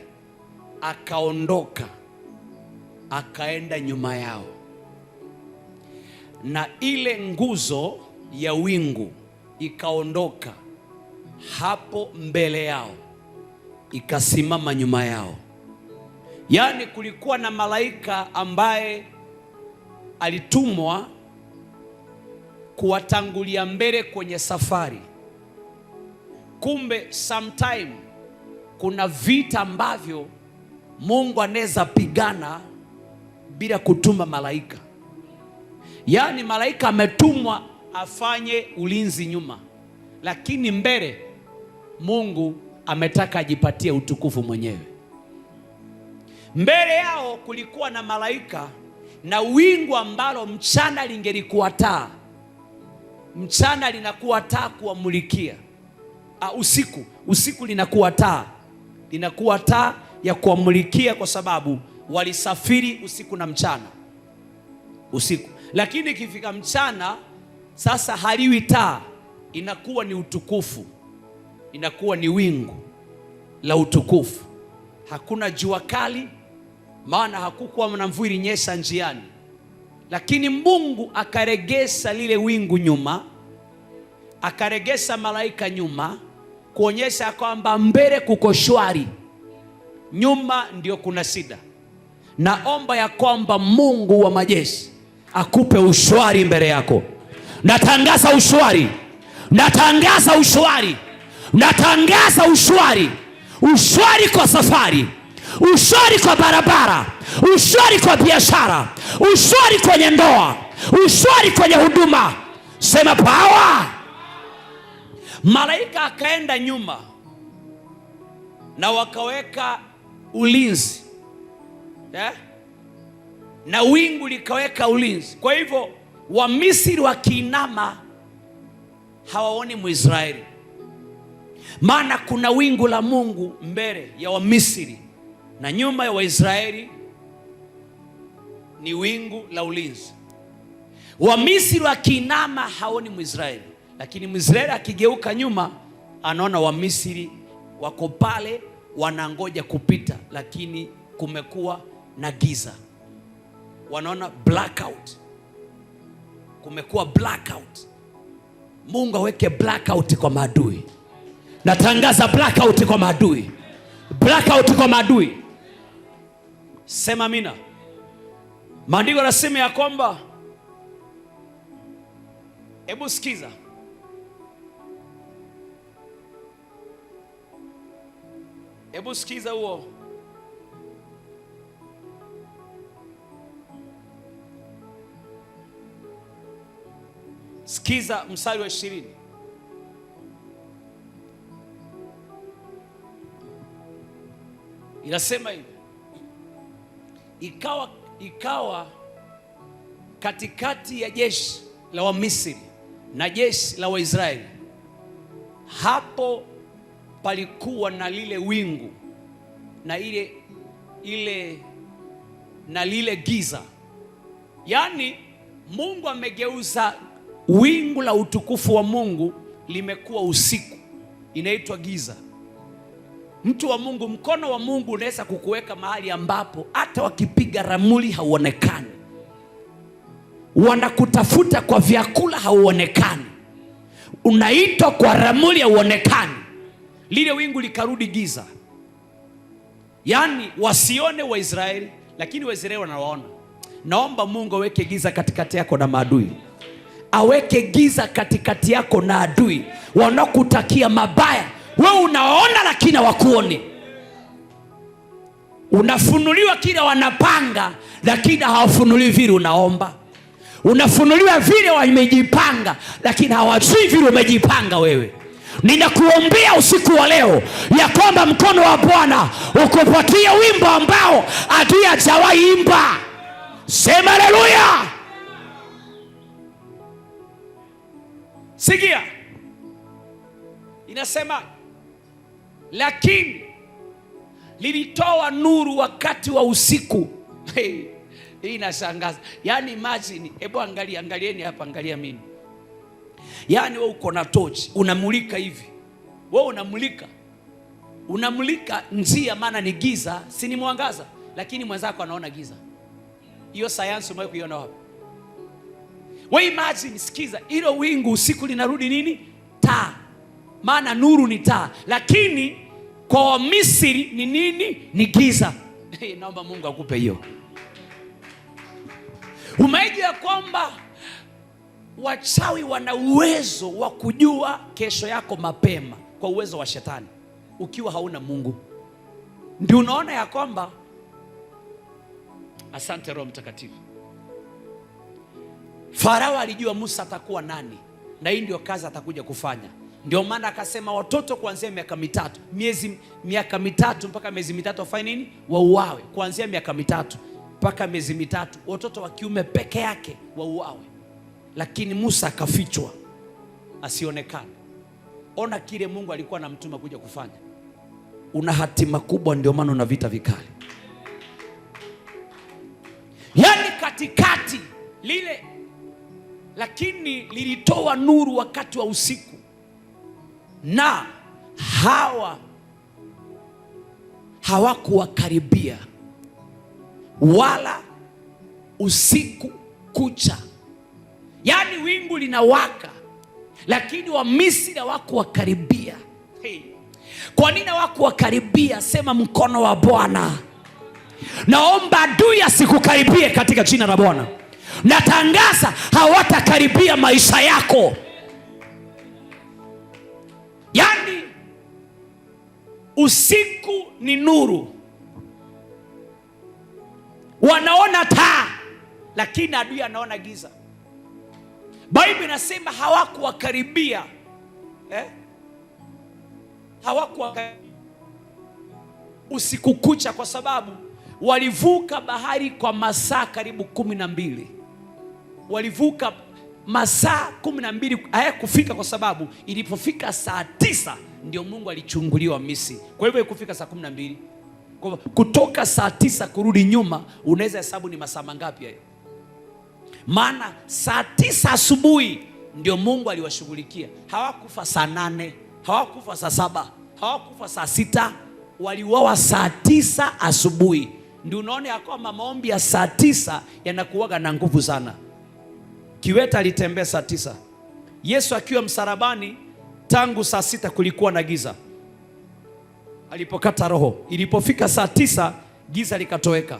akaondoka akaenda nyuma yao, na ile nguzo ya wingu ikaondoka hapo mbele yao ikasimama nyuma yao. Yaani kulikuwa na malaika ambaye alitumwa kuwatangulia mbele kwenye safari. Kumbe sometime kuna vita ambavyo Mungu anaweza pigana bila kutuma malaika. Yaani malaika ametumwa afanye ulinzi nyuma, lakini mbele Mungu ametaka ajipatie utukufu mwenyewe. Mbele yao kulikuwa na malaika na wingu ambalo mchana lingelikuwa taa. Mchana linakuwa taa kuwamulikia. Usiku linakuwa taa. Linakuwa taa ya kuwamulikia kwa sababu walisafiri usiku na mchana. Usiku. Lakini ikifika mchana sasa haliwi taa, inakuwa ni utukufu. Inakuwa ni wingu la utukufu. Hakuna jua kali, maana hakukuwa na mvua ilinyesha njiani. Lakini Mungu akaregesa lile wingu nyuma, akaregesa malaika nyuma, kuonyesha kwamba mbele kuko shwari, nyuma ndio kuna shida. Naomba ya kwamba Mungu wa majeshi akupe ushwari mbele yako. Natangaza ushwari. Natangaza ushwari. Natangaza ushwari. Ushwari kwa safari, ushwari kwa barabara, ushwari kwa biashara, ushwari kwenye ndoa, ushwari kwenye huduma. Sema power. Malaika akaenda nyuma na wakaweka ulinzi. na wingu likaweka ulinzi. Kwa hivyo Wamisri wakiinama hawaoni Mwisraeli, maana kuna wingu la Mungu mbele ya Wamisri na nyuma ya Waisraeli ni wingu la ulinzi. Wamisri wakiinama haoni Mwisraeli, lakini Mwisraeli akigeuka nyuma anaona Wamisri wako pale wanangoja kupita, lakini kumekuwa na giza. Wanaona blackout, kumekuwa blackout. Mungu aweke blackout kwa maadui. Natangaza blackout kwa maadui, blackout kwa maadui. Sema amina. Maandiko yanasema ya kwamba, hebu sikiza, hebu sikiza huo. Sikiza mstari wa 20. Inasema hivi: ikawa katikati ya jeshi la Wamisri na jeshi la Waisraeli, hapo palikuwa na lile wingu na lile giza. Yaani Mungu amegeuza wingu la utukufu wa Mungu limekuwa usiku, inaitwa giza. Mtu wa Mungu, mkono wa Mungu unaweza kukuweka mahali ambapo hata wakipiga ramli hauonekani. Wanakutafuta kwa vyakula hauonekani. Unaitwa kwa ramli hauonekani. Lile wingu likarudi giza. Yaani wasione Waisraeli, lakini Waisraeli wanawaona. Naomba Mungu aweke giza katikati yako na maadui. Aweke giza katikati yako na adui wanaokutakia mabaya. Wewe unaona lakini hawakuoni. Unafunuliwa kile wanapanga, lakini hawafunuli vile unaomba. Unafunuliwa vile wamejipanga, lakini hawajui vile umejipanga wewe. Ninakuombea usiku wa leo ya kwamba mkono wa Bwana ukupatie wimbo ambao adui hajawahi imba. Sema haleluya. Sikia, inasema lakini lilitoa nuru wakati wa usiku. Hii inashangaza. Yaani imagine, hebu angalieni hapa, angalia mimi. Yaani wewe uko na tochi, unamulika hivi. Wewe unamulika njia, maana ni giza, si ni mwangaza, lakini mwenzako anaona giza. Hiyo sayansi umewahi kuiona wapi? Wewe imagine, sikiza, hilo wingu usiku linarudi nini? Taa. Maana nuru ni taa, lakini kwa Wamisri ni nini? Ni giza. Naomba Mungu akupe hiyo. Umejua kwamba wachawi wana uwezo wa kujua kesho yako mapema kwa uwezo wa shetani ukiwa hauna Mungu. Ndio unaona ya kwamba, asante Roho Mtakatifu, Farao alijua Musa atakuwa nani na hii ndio kazi atakuja kufanya. Ndio maana akasema watoto kuanzia miaka mitatu mpaka miezi mitatu wafanye nini? Wauawe. Kuanzia miaka mitatu mpaka miezi mitatu watoto wa kiume peke yake wauawe. Lakini Musa akafichwa asionekane. Ona kile Mungu alikuwa anamtuma kuja kufanya. Una hatima kubwa, ndio maana una vita vikali. Yaani katikati lile, lakini lilitoa nuru wakati wa usiku, na hawakuwakaribia wala usiku kucha. Yaani wingu linawaka, lakini Wamisri hawakuwakaribia. Kwa nini hawakuwakaribia? Sema mkono wa Bwana. Naomba adui asikukaribie katika jina la Bwana. Natangaza hawatakaribia maisha yako. Yaani usiku ni nuru, wanaona taa, lakini adui anaona giza. Biblia inasema hawakuwakaribia, hawakuwakaribia usiku kucha, kwa sababu walivuka bahari kwa masaa karibu 12. Walivuka masaa 12, hayakufika kwa sababu ilipofika saa 9 ndio Mungu alichunguliwa Misri. Kwa hivyo ikufika saa 12. Kwa kutoka saa 9 kurudi nyuma, unaweza hesabu ni masaa mangapi hayo? Maana saa 9 asubuhi ndio Mungu aliwashughulikia. Hawakufa saa 8, hawakufa saa 7, hawakufa saa 6, waliuawa saa 9 asubuhi. Ndio unaona ya kwamba maombi ya saa 9 yanakuwaga na nguvu sana. Kiwete alitembea saa 9. Yesu akiwa msalabani, tangu saa 6 kulikuwa na giza. Alipokata roho, ilipofika saa 9 giza likatoweka.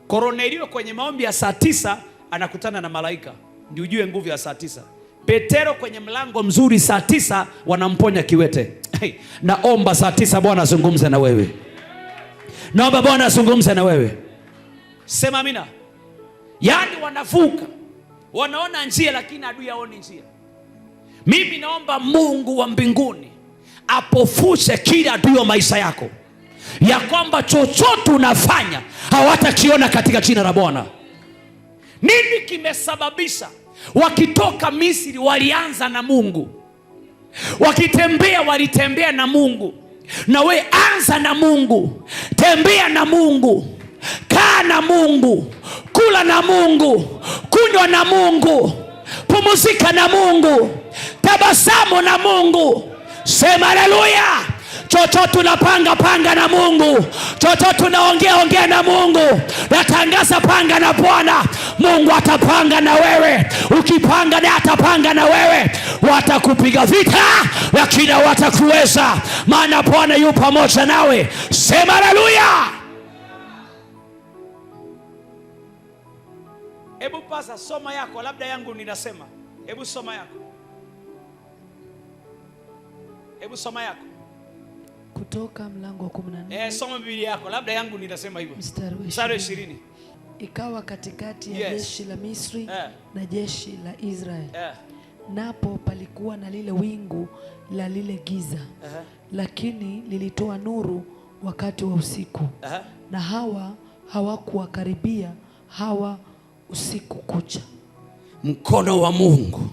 Kornelio kwenye maombi ya saa 9 anakutana na malaika. Ndio ujue nguvu ya saa 9. Petero kwenye mlango mzuri saa 9 wanamponya kiwete. Naomba saa 9 Bwana azungumze na wewe. Naomba Bwana azungumze na wewe. Sema amina. Yaani wanavuka, wanaona njia lakini adui haoni njia. Mimi naomba Mungu wa mbinguni apofushe kila adui wa maisha yako, ya kwamba chochote unafanya hawatakiona katika jina la Bwana. Nini kimesababisha wakitoka Misri walianza na Mungu, wakitembea walitembea na Mungu? Na we anza na Mungu, tembea na Mungu, kaa na Mungu, kula na Mungu, kunywa na Mungu, pumzika na Mungu, tabasamu na Mungu. Sema haleluya. Chochote unapanga panga na Mungu, chochote unaongea na Mungu. Natangaza panga na Bwana. Mungu atapanga na wewe, ukipanga naye atapanga na wewe. Watakupiga vita lakini watakuweza, maana Bwana yu pamoja nawe. Sema haleluya. Hebu pasa soma yako, labda yangu ninasema. Hebu soma yako. Hebu soma yako. Kutoka mlango wa 14. Soma Biblia yako, labda yangu ninasema hivyo. Mstari wa 20. Ikawa katikati ya jeshi la Misri na jeshi la Israeli, napo palikuwa na lile wingu la lile giza, lakini lilitoa nuru wakati wa usiku, na hawakuwakaribia hawa usiku kucha. Mkono wa Mungu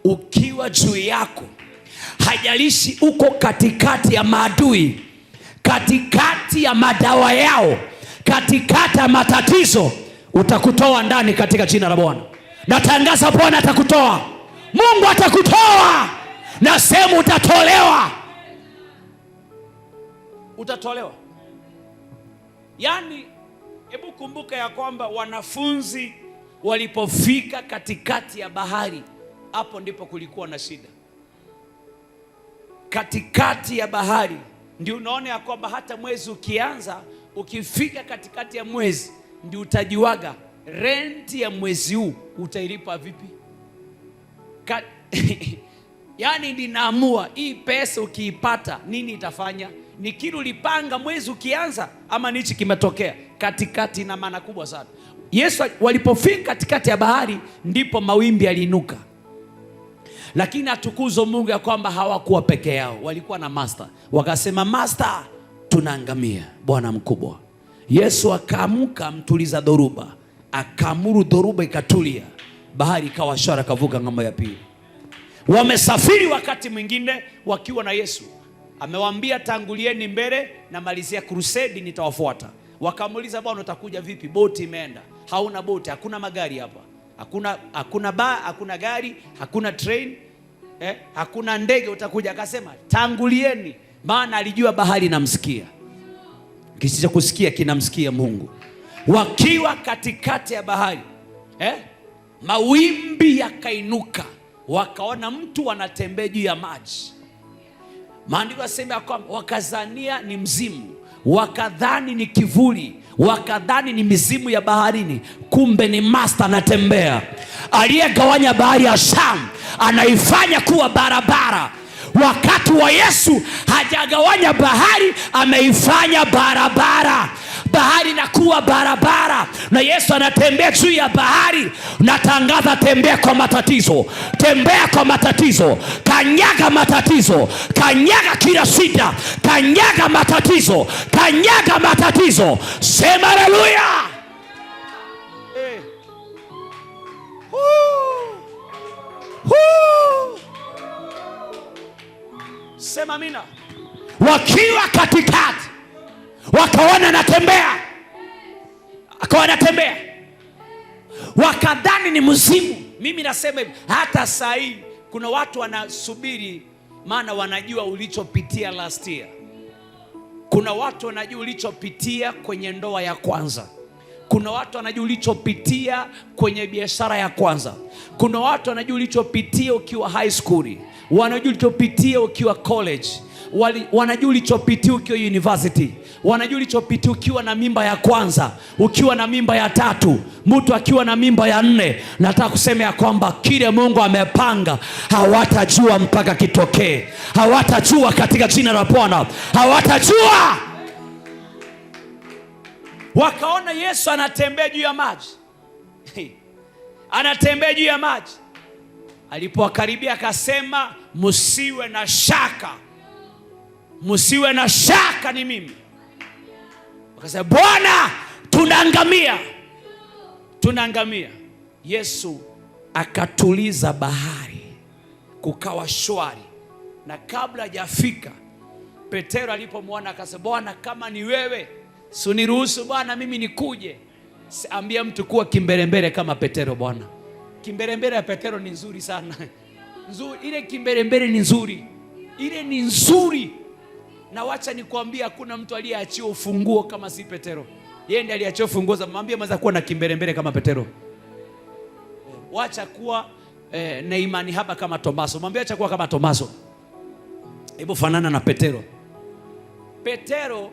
ukiwa juu yako, hajalishi uko katikati ya maadui, katikati ya madawa yao, katikati ya matatizo, utakutoa ndani katika jina la Bwana. Natangaza Bwana atakutoa, Mungu atakutoa, na sehemu utatolewa. Utatolewa. Yaani hebu kumbuka ya kwamba wanafunzi walipofika katikati ya bahari, hapo ndipo kulikuwa na shida. Katikati ya bahari ndio unaona ya kwamba hata mwezi ukianza, ukifika katikati ya mwezi ndio utajiwaga renti ya mwezi huu utailipa vipi. Yaani ninaamua hii pesa ukiipata nini itafanya. Ni kile ulipanga mwezi ukianza ama nichi kimetokea katikati, na maana kubwa sana. Yesu walipofika katikati ya bahari ndipo mawimbi yaliinuka. Lakini atukuzo Mungu ya kwamba hawakuwa peke yao, walikuwa na master. Wakasema, master, tunaangamia, Bwana mkubwa. Yesu akaamka mtuliza dhoruba, akaamuru dhoruba ikatulia, bahari ikawa shwari, kavuka ng'ambo ya pili. Wamesafiri wakati mwingine wakiwa na Yesu. Amewaambia tangulieni mbele na malizia crusade, nitawafuata. Wakamuuliza, Bwana utakuja vipi? Boti imeenda. Hauna boti, hakuna magari hapa. Hakuna gari, hakuna train, hakuna ndege, utakuja. Akasema tangulieni, maana alijua bahari inamsikia. Kisicho kusikia kinamsikia Mungu. Wakiwa katikati ya bahari, mawimbi yakainuka, wakaona mtu anatembea juu ya maji. Maandiko yasema kwamba wakazania ni mzimu, wakadhani ni kivuli, wakadhani ni mizimu ya baharini. Kumbe ni master anatembea, aliyegawanya bahari ya Shamu, anaifanya kuwa barabara. Wakati wa Yesu hajagawanya bahari, ameifanya barabara. bahari inakuwa barabara, na Yesu anatembea juu ya bahari. Natangaza, tembea kwa matatizo, tembea kwa matatizo, kanyaga matatizo, kanyaga kila shida, kanyaga matatizo, kanyaga matatizo. Sema haleluya. Sema amina. Wakiwa katikati wakaona natembea, akawa natembea, wakadhani ni mzimu. Mimi nasema hivi, hata saa hii kuna watu wanasubiri, maana wanajua ulichopitia last year. Kuna watu wanajua ulichopitia kwenye ndoa ya kwanza. Kuna watu wanajua ulichopitia kwenye biashara ya kwanza. Kuna watu wanajua ulichopitia ukiwa high school, wanajua ulichopitia ukiwa college, wanajua ulichopitia ukiwa university, wanajua ulichopitia ukiwa na mimba ya kwanza, ukiwa na mimba ya tatu, mtu akiwa na mimba ya 4. Nataka kusema ya kwamba kile Mungu amepanga hawatajua mpaka kitokee. Hawatajua katika jina la Bwana, hawatajua. Wakaona Yesu anatembea juu ya maji. Anatembea juu ya maji. Alipowakaribia akasema, msiwe na shaka, msiwe na shaka, ni mimi. Wakasema, Bwana, tunaangamia, tunaangamia. Yesu akatuliza bahari, kukawa shwari. Na kabla hajafika, Petero alipomwona akasema, Bwana, kama ni wewe, suniruhusu Bwana mimi nikuje. Ambia mtu kuwa kimbelembele kama Petero Bwana. Kimbelembele ya Petero ni nzuri sana. Nzuri, ile kimbelembele ni nzuri. Ile ni nzuri. Na wacha nikwambia, hakuna mtu aliyeachia ufunguo kama si Petero. Yeye ndiye aliachia ufunguo. Mwambie mwanza kuwa na kimbelembele kama Petero. Wacha kuwa na imani haba kama Tomaso. Mwambie acha kuwa kama Tomaso. Hebu fanana na Petero. Petero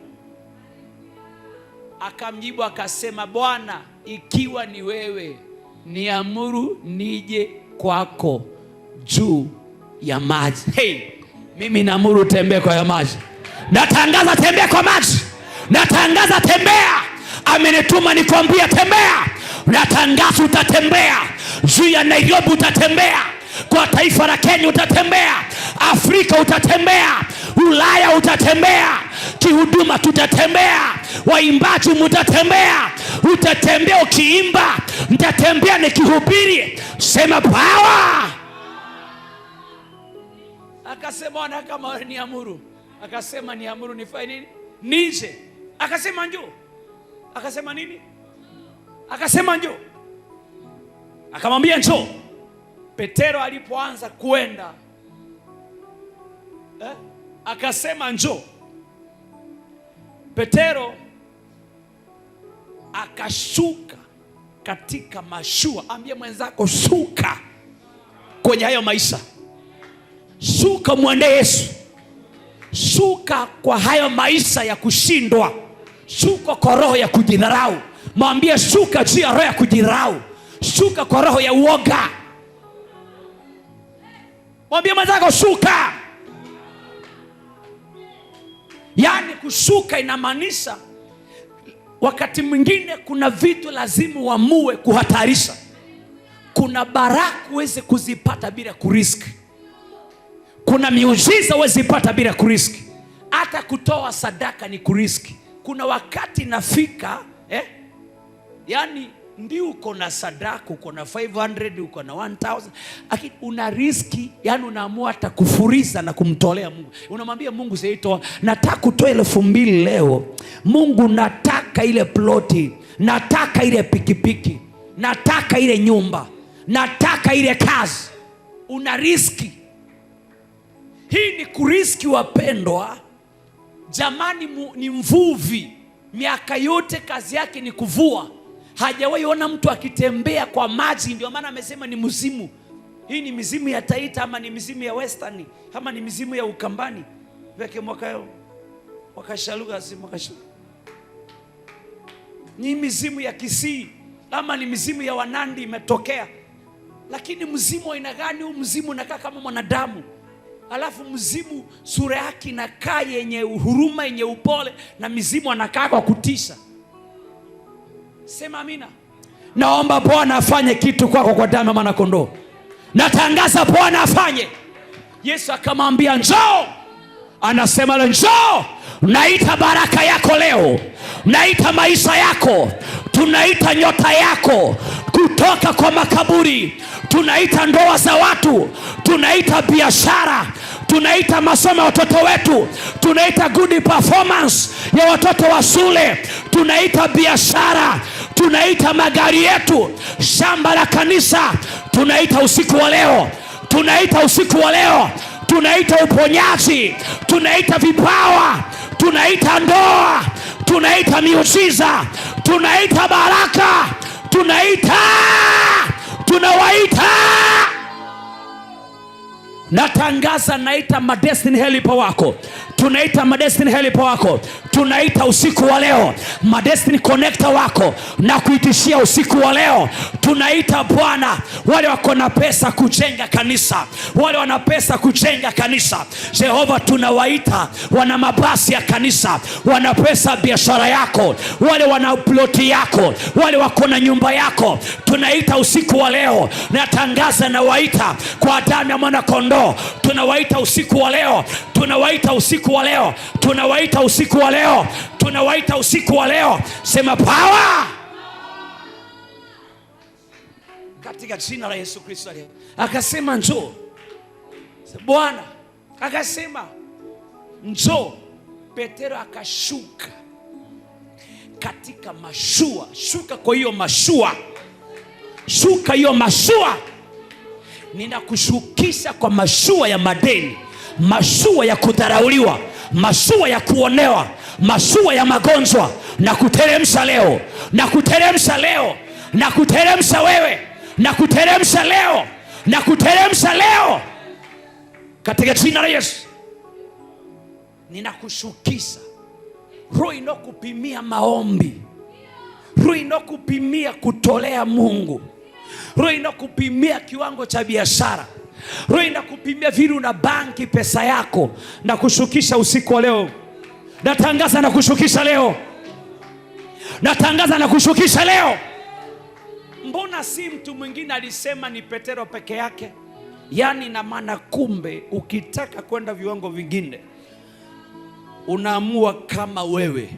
akamjibu akasema, Bwana, ikiwa ni wewe, niamuru nije kwako juu ya maji. Hey, mimi naamuru tembea kwa ya maji. Natangaza tembea kwa maji. Natangaza tembea. Amenituma nikwambia tembea. Natangaza utatembea. Juu ya Nairobi utatembea. Kwa taifa la Kenya utatembea. Afrika utatembea. Ulaya utatembea. Kihuduma tutatembea. Waimbaji mtatembea. Utatembea ukiimba. Mtatembea nikihubiri. Sema power. Akasema, Bwana, kama niamuru. Akasema, niamuru nifanye nini? Nije. Akasema njoo. Akasema nini? Akasema njoo. Akamwambia njoo. Petero alipoanza kwenda, akasema njoo. Petero akashuka katika mashua. Ambia mwenzako, shuka kwenye hayo maisha. Shuka mwende Yesu. Shuka kwa hayo maisha ya kushindwa. Shuka kwa roho ya kujidharau. Mwambie shuka juu ya roho ya kujidharau. Shuka kwa roho ya uoga. Mwambie mwenzako shuka. Yaani kushuka inamaanisha wakati mwingine kuna vitu lazima uamue kuhatarisha. Kuna baraka uweze kuzipata bila kuriski. Kuna miujiza uweze kupata bila kuriski. Hata kutoa sadaka ni kuriski. Kuna wakati nafika yani ndio uko na sadaka, uko na 500, uko na 1000, lakini una riski. Yani unaamua hata kufuriza na kumtolea Mungu. Unamwambia Mungu, sasa nataka kutoa 2000 leo. Mungu, nataka ile ploti, nataka ile pikipiki, nataka ile nyumba, nataka ile kazi. Una riski. Hii ni kuriski, wapendwa. Jamani, ni mvuvi. Miaka yote kazi yake ni kuvua. Hajawahi ona mtu akitembea kwa maji. Ndio maana amesema ni mzimu. Hii ni mizimu ya Taita, ama ni mizimu ya Western, ama ni mizimu ya Ukambani. Weke mwaka wakashaluga si mwakashaluga. Ni mizimu ya Kisii, ama ni mizimu ya Wanandi imetokea. Lakini mzimu wa aina gani? Huu mzimu unakaa kama mwanadamu. Alafu mzimu sura yake inakaa yenye huruma, yenye upole, na mizimu anakaa kwa kutisha. Sema amina. Naomba Bwana afanye kitu kwako kwa damu ya mwana kondoo. Natangaza Bwana afanye. Yesu akamwambia njoo. Anasema leo njoo. Naita baraka yako leo. Naita maisha yako. Tunaita nyota yako kutoka kwa makaburi. Tunaita ndoa za watu. Tunaita biashara. Tunaita masomo ya watoto wetu. Tunaita good performance ya watoto wa shule. Tunaita biashara. Tunaita magari yetu, shamba la kanisa. Tunaita usiku wa leo. Tunaita usiku wa leo. Tunaita uponyaji. Tunaita vipawa. Tunaita ndoa. Tunaita miujiza. Tunaita baraka. Tunawaita. Natangaza naita madestiny helper wako. Tunaita madestiny helper wako. Tunaita usiku wa leo madestiny connector wako na kuitishia usiku wa leo. Tunaita Bwana wale wako na pesa kujenga kanisa, wale wana pesa kujenga kanisa. Jehova, tunawaita wana mabasi ya kanisa, wana pesa biashara yako, wale wana ploti yako, wale wako na nyumba yako. Tunaita usiku wa leo. Natangaza na waita kwa damu ya mwana kondoo. Tunawaita usiku wa leo. Tunawaita usiku wa leo. Tunawaita usiku wa leo. Tunawaita usiku wa leo. Sema power katika jina la Yesu Kristo. Akasema njoo. Bwana akasema njoo. Petero akashuka katika mashua. Shuka kwa hiyo mashua. Shuka hiyo mashua. Ninakushukisha kwa mashua ya madeni, mashua ya kudharauliwa, mashua ya kuonewa, mashua ya magonjwa. Na kuteremsha leo. Na kuteremsha leo. Na kuteremsha wewe. Na kuteremsha leo. Na kuteremsha leo katika jina la Yesu. Ninakushukisha roho inokupimia maombi, roho inokupimia kutolea Mungu, roho inakupimia kiwango cha biashara, roho inakupimia vile na banki pesa yako. Na kushukisha usiku wa leo. Natangaza na kushukisha leo. Natangaza na kushukisha leo. Mbona si mtu mwingine alisema ni Petero peke yake? Yani na maana kumbe ukitaka kwenda viwango vingine unaamua kama wewe,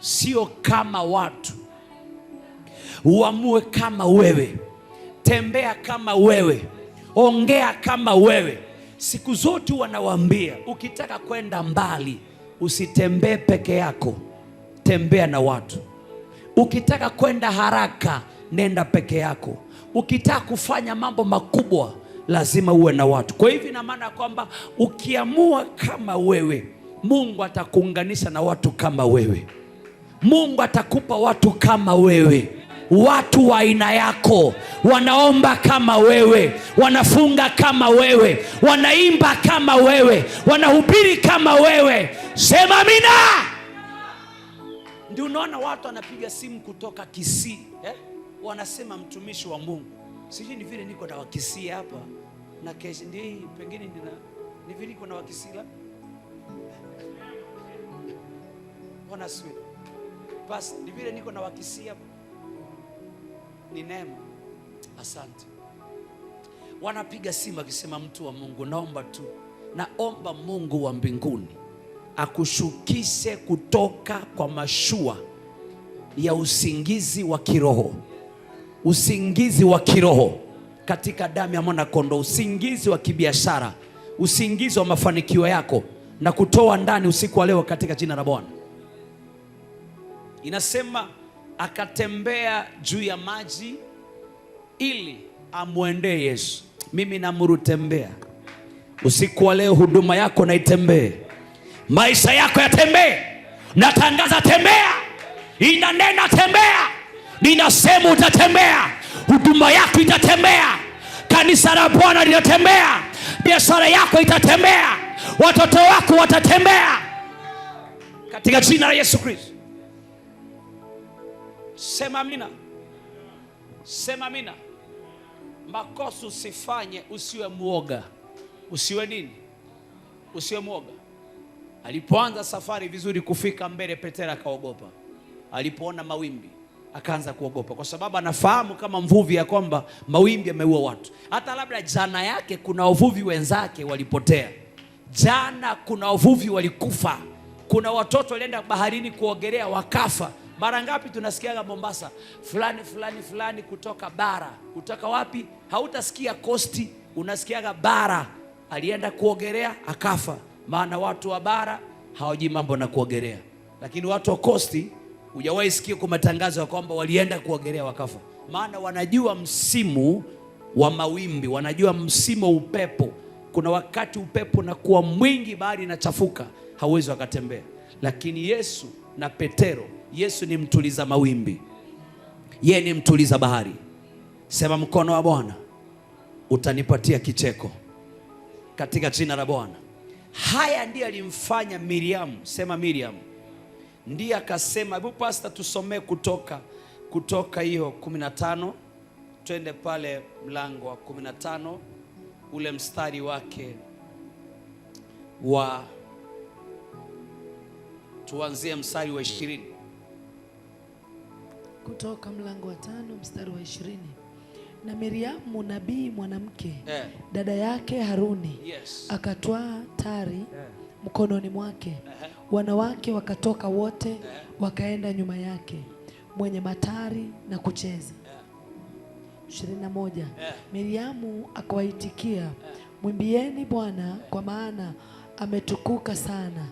sio kama watu. Uamue kama wewe. Tembea kama wewe. Ongea kama wewe. Siku zote wanawaambia ukitaka kwenda mbali usitembee peke yako, tembea na watu. Ukitaka kwenda haraka nenda peke yako. Ukitaka kufanya mambo makubwa lazima uwe na watu. Kwa hivyo ina maana kwamba ukiamua kama wewe, Mungu atakuunganisha na watu kama wewe. Mungu atakupa watu kama wewe. Watu wa aina yako, wanaomba kama wewe, wanafunga kama wewe, wanaimba kama wewe, wanahubiri kama wewe. Sema amina. Ndio unaona watu wanapiga simu kutoka Kisii, wanasema mtumishi wa Mungu, sijui ni vile niko na Wakisii hapa na kesho ndio pengine ni vile niko na Wakisii la wanaswi basi ni vile niko na Wakisii hapa. Ni neema. Asante. Wanapiga simu akisema mtu wa Mungu, naomba Mungu wa mbinguni akushukishe kutoka kwa mashua ya usingizi wa kiroho. Usingizi wa kiroho katika damu ya mwana kondoo. Usingizi wa kibiashara, usingizi wa mafanikio yako, na kutoa ndani usiku wa leo katika jina la Bwana. Inasema akatembea juu ya maji ili amwendee Yesu. Mimi naamuru tembea usiku wa leo. Huduma yako na itembee, maisha yako yatembee. Natangaza tembea, inanena tembea, ninasema utatembea. Huduma yako itatembea, kanisa la Bwana litatembea, biashara yako itatembea, watoto wako watatembea katika jina la Yesu Kristo. Sema amina. Sema amina. Makosa usifanye, usiwe muoga. Usiwe nini? Usiwe muoga. Alipoanza safari vizuri kufika mbele, Petero akaogopa. Alipoona mawimbi akaanza kuogopa, kwa sababu anafahamu kama mvuvi ya kwamba mawimbi yameua watu. Hata labda jana yake kuna wavuvi wenzake walipotea, jana kuna wavuvi walikufa, kuna watoto walienda baharini kuogelea wakafa. Mara ngapi tunasikiaga Mombasa fulani fulani fulani kutoka bara, kutoka wapi? Hautasikia kosti, unasikiaga bara, alienda kuogelea akafa. Maana watu wa bara hawajui mambo na kuogelea, lakini watu wa kosti hujawahi sikia kwa matangazo ya kwamba walienda kuogelea wakafa. Maana wanajua msimu wa mawimbi, wanajua msimu wa upepo. Kuna wakati upepo unakuwa mwingi, bahari inachafuka, hawezi wakatembea. Lakini Yesu na Petero, Yesu ni mtuliza mawimbi, yeye ni mtuliza bahari. Sema, mkono wa Bwana utanipatia kicheko katika jina la Bwana. Haya ndiye alimfanya Miriam. Sema Miriam. Ndiye akasema, hebu pastor tusomee kutoka hiyo 15, twende pale mlango wa 15 ule mstari wake wa, tuanzie mstari wa 20. Kutoka mlango wa 5 mstari wa 20. Na Miriamu nabii mwanamke, dada yake Haruni, akatwaa tari mkononi mwake. Wanawake wakatoka wote wakaenda nyuma yake, mwenye matari na kucheza. 21. Miriamu akawaitikia, mwimbieni Bwana, kwa maana ametukuka sana,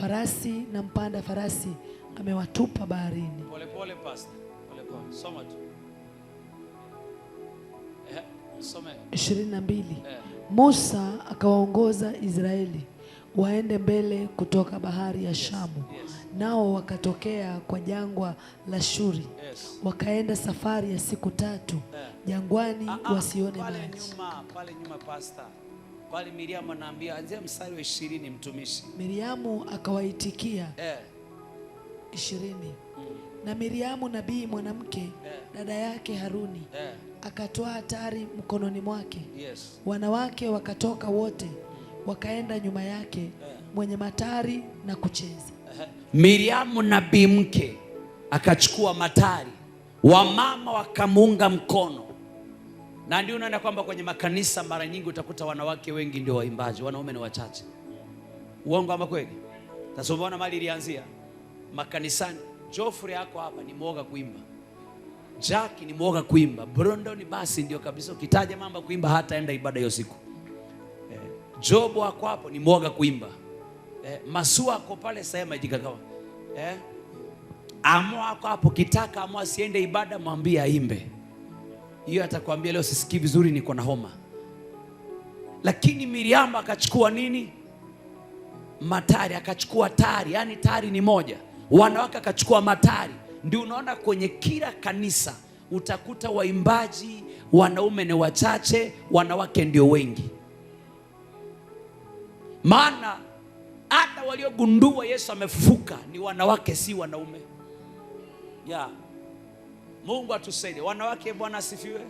farasi na mpanda farasi amewatupa baharini. Pole pole pastor, pole pole, soma tu. 22. Musa akawaongoza Israeli waende mbele kutoka bahari ya Shamu. Nao wakatokea kwa jangwa la Shuri. Wakaenda safari ya siku 3 jangwani, wasione maji. Pale nyuma pastor, pale Miriamu anaambia, anzia mstari wa 20 mtumishi. Miriamu akawaitikia 20. Na Miriamu nabii mwanamke, dada yake Haruni, akatwaa tari mkononi mwake. Wanawake wakatoka wote wakaenda nyuma yake, mwenye matari na kucheza. Miriamu nabii mke akachukua matari, wamama wakamuunga mkono. Na ndio unaona kwamba kwenye makanisa mara nyingi utakuta wanawake wengi ndio waimbaji, wanaume ni wachache. Uongo ama kweli? Sasa umeona mali ilianzia makanisani. Geoffrey yako hapa ni mwoga kuimba, Jack ni mwoga kuimba, Brondon basi ndio kabisa, ukitaja mambo kuimba hata enda ibada hiyo siku. Job wako hapo ni mwoga kuimba. Masua ako pale sema jikakawa. Amua wako hapo, kitaka amua siende ibada, mwambie aimbe. Hiyo atakwambia leo sisikii vizuri, niko na homa. Lakini Miriam akachukua nini? Matari, akachukua tari, yani tari ni moja. Wanawake akachukua matari. Ndio unaona kwenye kila kanisa utakuta waimbaji wanaume ni wachache, wanawake ndio wengi. Maana hata waliogundua Yesu amefufuka ni wanawake, si wanaume. Mungu atusaidie. Wanawake Bwana asifiwe.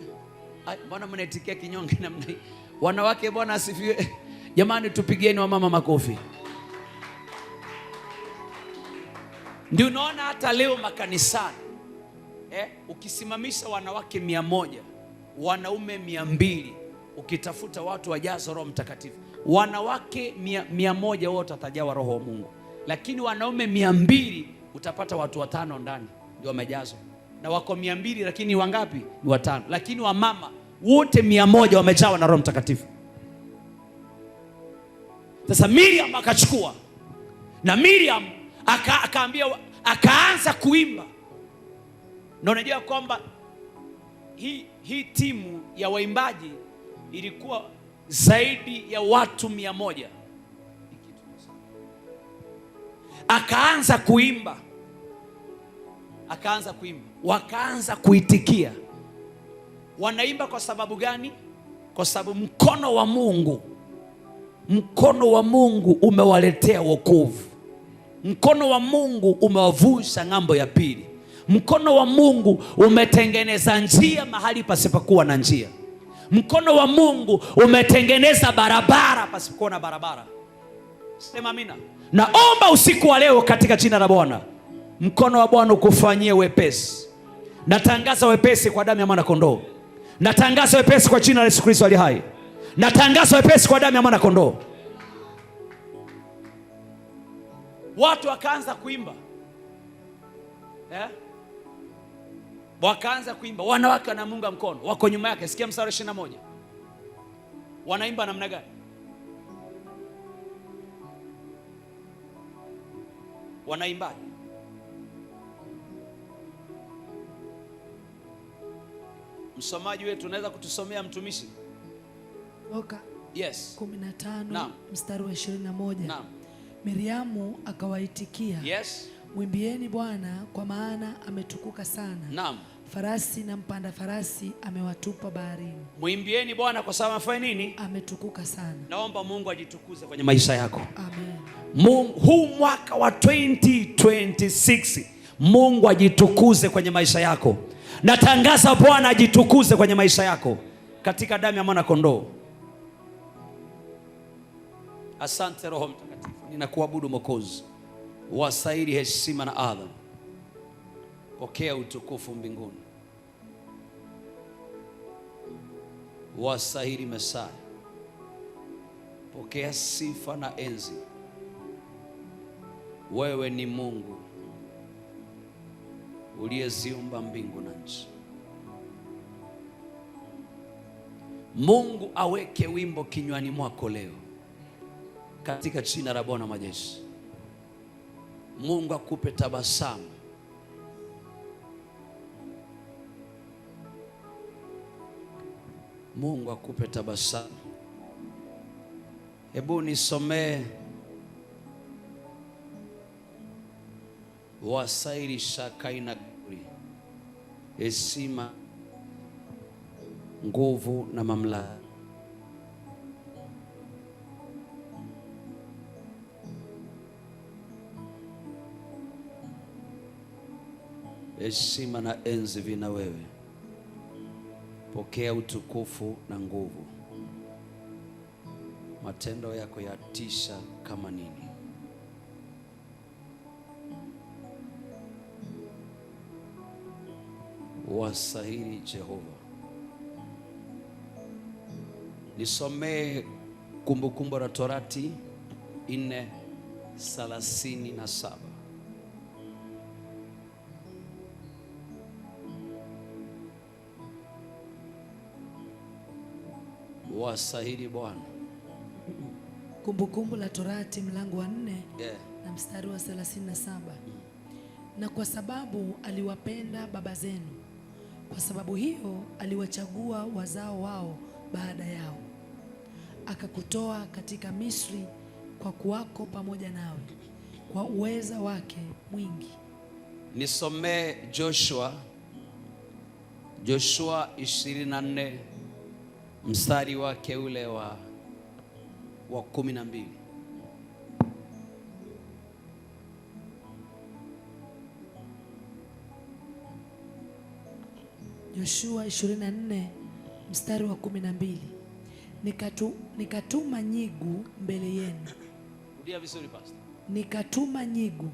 Mbona mnaitikia kinyonge namna hii? Wanawake Bwana asifiwe. Jamani, tupigieni wamama makofi. Ndio unaona hata leo makanisani ukisimamisha wanawake 100, wanaume 200, ukitafuta watu wajazo Roho Mtakatifu, wanawake 100 wote watajawa Roho wa Mungu. Lakini wanaume 200 utapata watu 5 ndani ndio wamejazwa. Na wako 200 lakini wangapi? Ni 5. Lakini wamama wote 100 wamejawa na Roho Mtakatifu. Sasa Miriam akachukua, na Miriam akaambia, akaanza kuimba. Na unajua kwamba hii timu ya waimbaji ilikuwa zaidi ya watu 100. Akaanza kuimba, wakaanza kuitikia. Wanaimba kwa sababu gani? Kwa sababu mkono wa Mungu umewaletea wokovu. Mkono wa Mungu umewavusha ng'ambo ya pili. Mkono wa Mungu umetengeneza njia mahali pasipokuwa na njia. Mkono wa Mungu umetengeneza barabara pasipokuwa na barabara. Sema amina. Naomba usiku wa leo katika jina la Bwana, mkono wa Bwana ukufanyie wepesi. Natangaza wepesi kwa damu ya mwana kondoo. Natangaza wepesi kwa jina la Yesu Kristo aliye hai. Natangaza wepesi kwa damu ya mwana kondoo. Watu wakaanza kuimba. Wakaanza kuimba. Wanawake wanamunga mkono, wako nyuma yake. Sikia mstari 21. Wanaimba namna gani? Wanaimbaje? Msomaji wetu unaweza kutusomea mtumishi? Luka 15 Naam. mstari wa 21. Naam. Miriamu akawaitikia, mwimbieni Bwana kwa maana ametukuka sana. Naam. Farasi na mpanda farasi amewatupa baharini. Mwimbieni Bwana kwa sababu afanya nini? Ametukuka sana. Naomba Mungu ajitukuze kwenye maisha yako. Amen. Huu mwaka wa 2026 Mungu ajitukuze kwenye maisha yako. Natangaza Bwana ajitukuze kwenye maisha yako katika damu ya mwana kondoo. Asante Roho Mtakatifu, ninakuabudu Mwokozi. Wastahili heshima na adhabu. Pokea utukufu mbinguni. Wastahili Mesaya. Pokea sifa na enzi. Wewe ni Mungu uliyeziumba mbingu na nchi. Mungu aweke wimbo kinywani mwako leo katika jina la Bwana majeshi. Mungu akupe tabasamu. Mungu akupe tabasamu. Hebu nisomee Wasairi shakaina guri, heshima, nguvu na mamlaka. Heshima na enzi vina wewe. Pokea utukufu na nguvu. Matendo yako yatisha kama nini. Wastahili Jehova. Nisomee Kumbukumbu la Torati 4:37. Wastahili Bwana. Kumbukumbu la Torati mlango wa 4 na mstari wa 37. Na kwa sababu aliwapenda baba zenu, kwa sababu hiyo aliwachagua wazao wao baada yao, akakutoa katika Misri kwa kuwako pamoja nawe kwa uweza wake mwingi. Nisomee Joshua 24 mstari wake ule wa 12. Joshua 24 mstari wa 12. Nikatuma nyigu mbele yenu. Rudia vizuri pastor. Nikatuma nyigu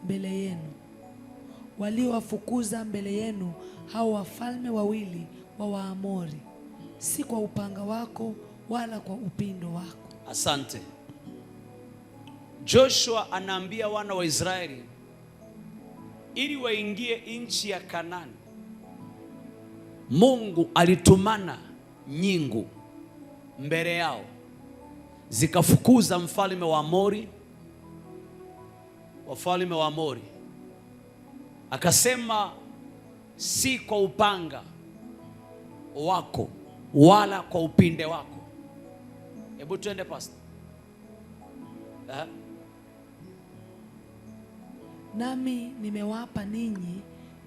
mbele yenu, waliowafukuza mbele yenu hao wafalme wawili wa Waamori, si kwa upanga wako wala kwa upindo wako. Asante. Joshua anaambia wana wa Israeli ili waingie nchi ya Kanaani, Mungu alitumana nyingu mbele yao zikafukuza mfalme wa Amori, wafalme wa Amori. Akasema si kwa upanga wako wala kwa upinde wako. Hebu tuende pastor. Nami nimewapa ninyi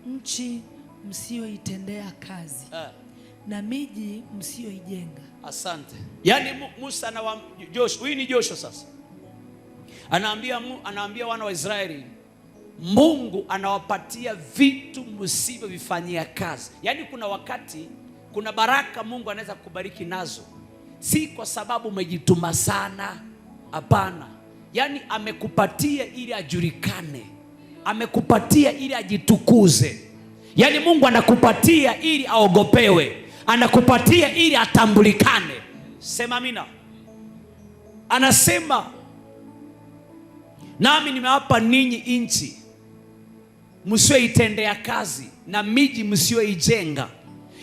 nchi msioitendea kazi na miji msioijenga. Asante. Yaani Musa na Joshua, huyu ni Joshua sasa. Anaambia wana wa Israeli, Mungu anawapatia vitu msivyovifanyia kazi. Yaani kuna wakati, kuna baraka Mungu anaweza kukubariki nazo, si kwa sababu umejituma sana. Hapana. Yaani amekupatia ili ajulikane, amekupatia ili ajitukuze. Yaani Mungu anakupatia ili aogopewe, anakupatia ili atambulikane. Sema amina. Anasema, nami nimewapa ninyi nchi msioitendea kazi na miji msioijenga.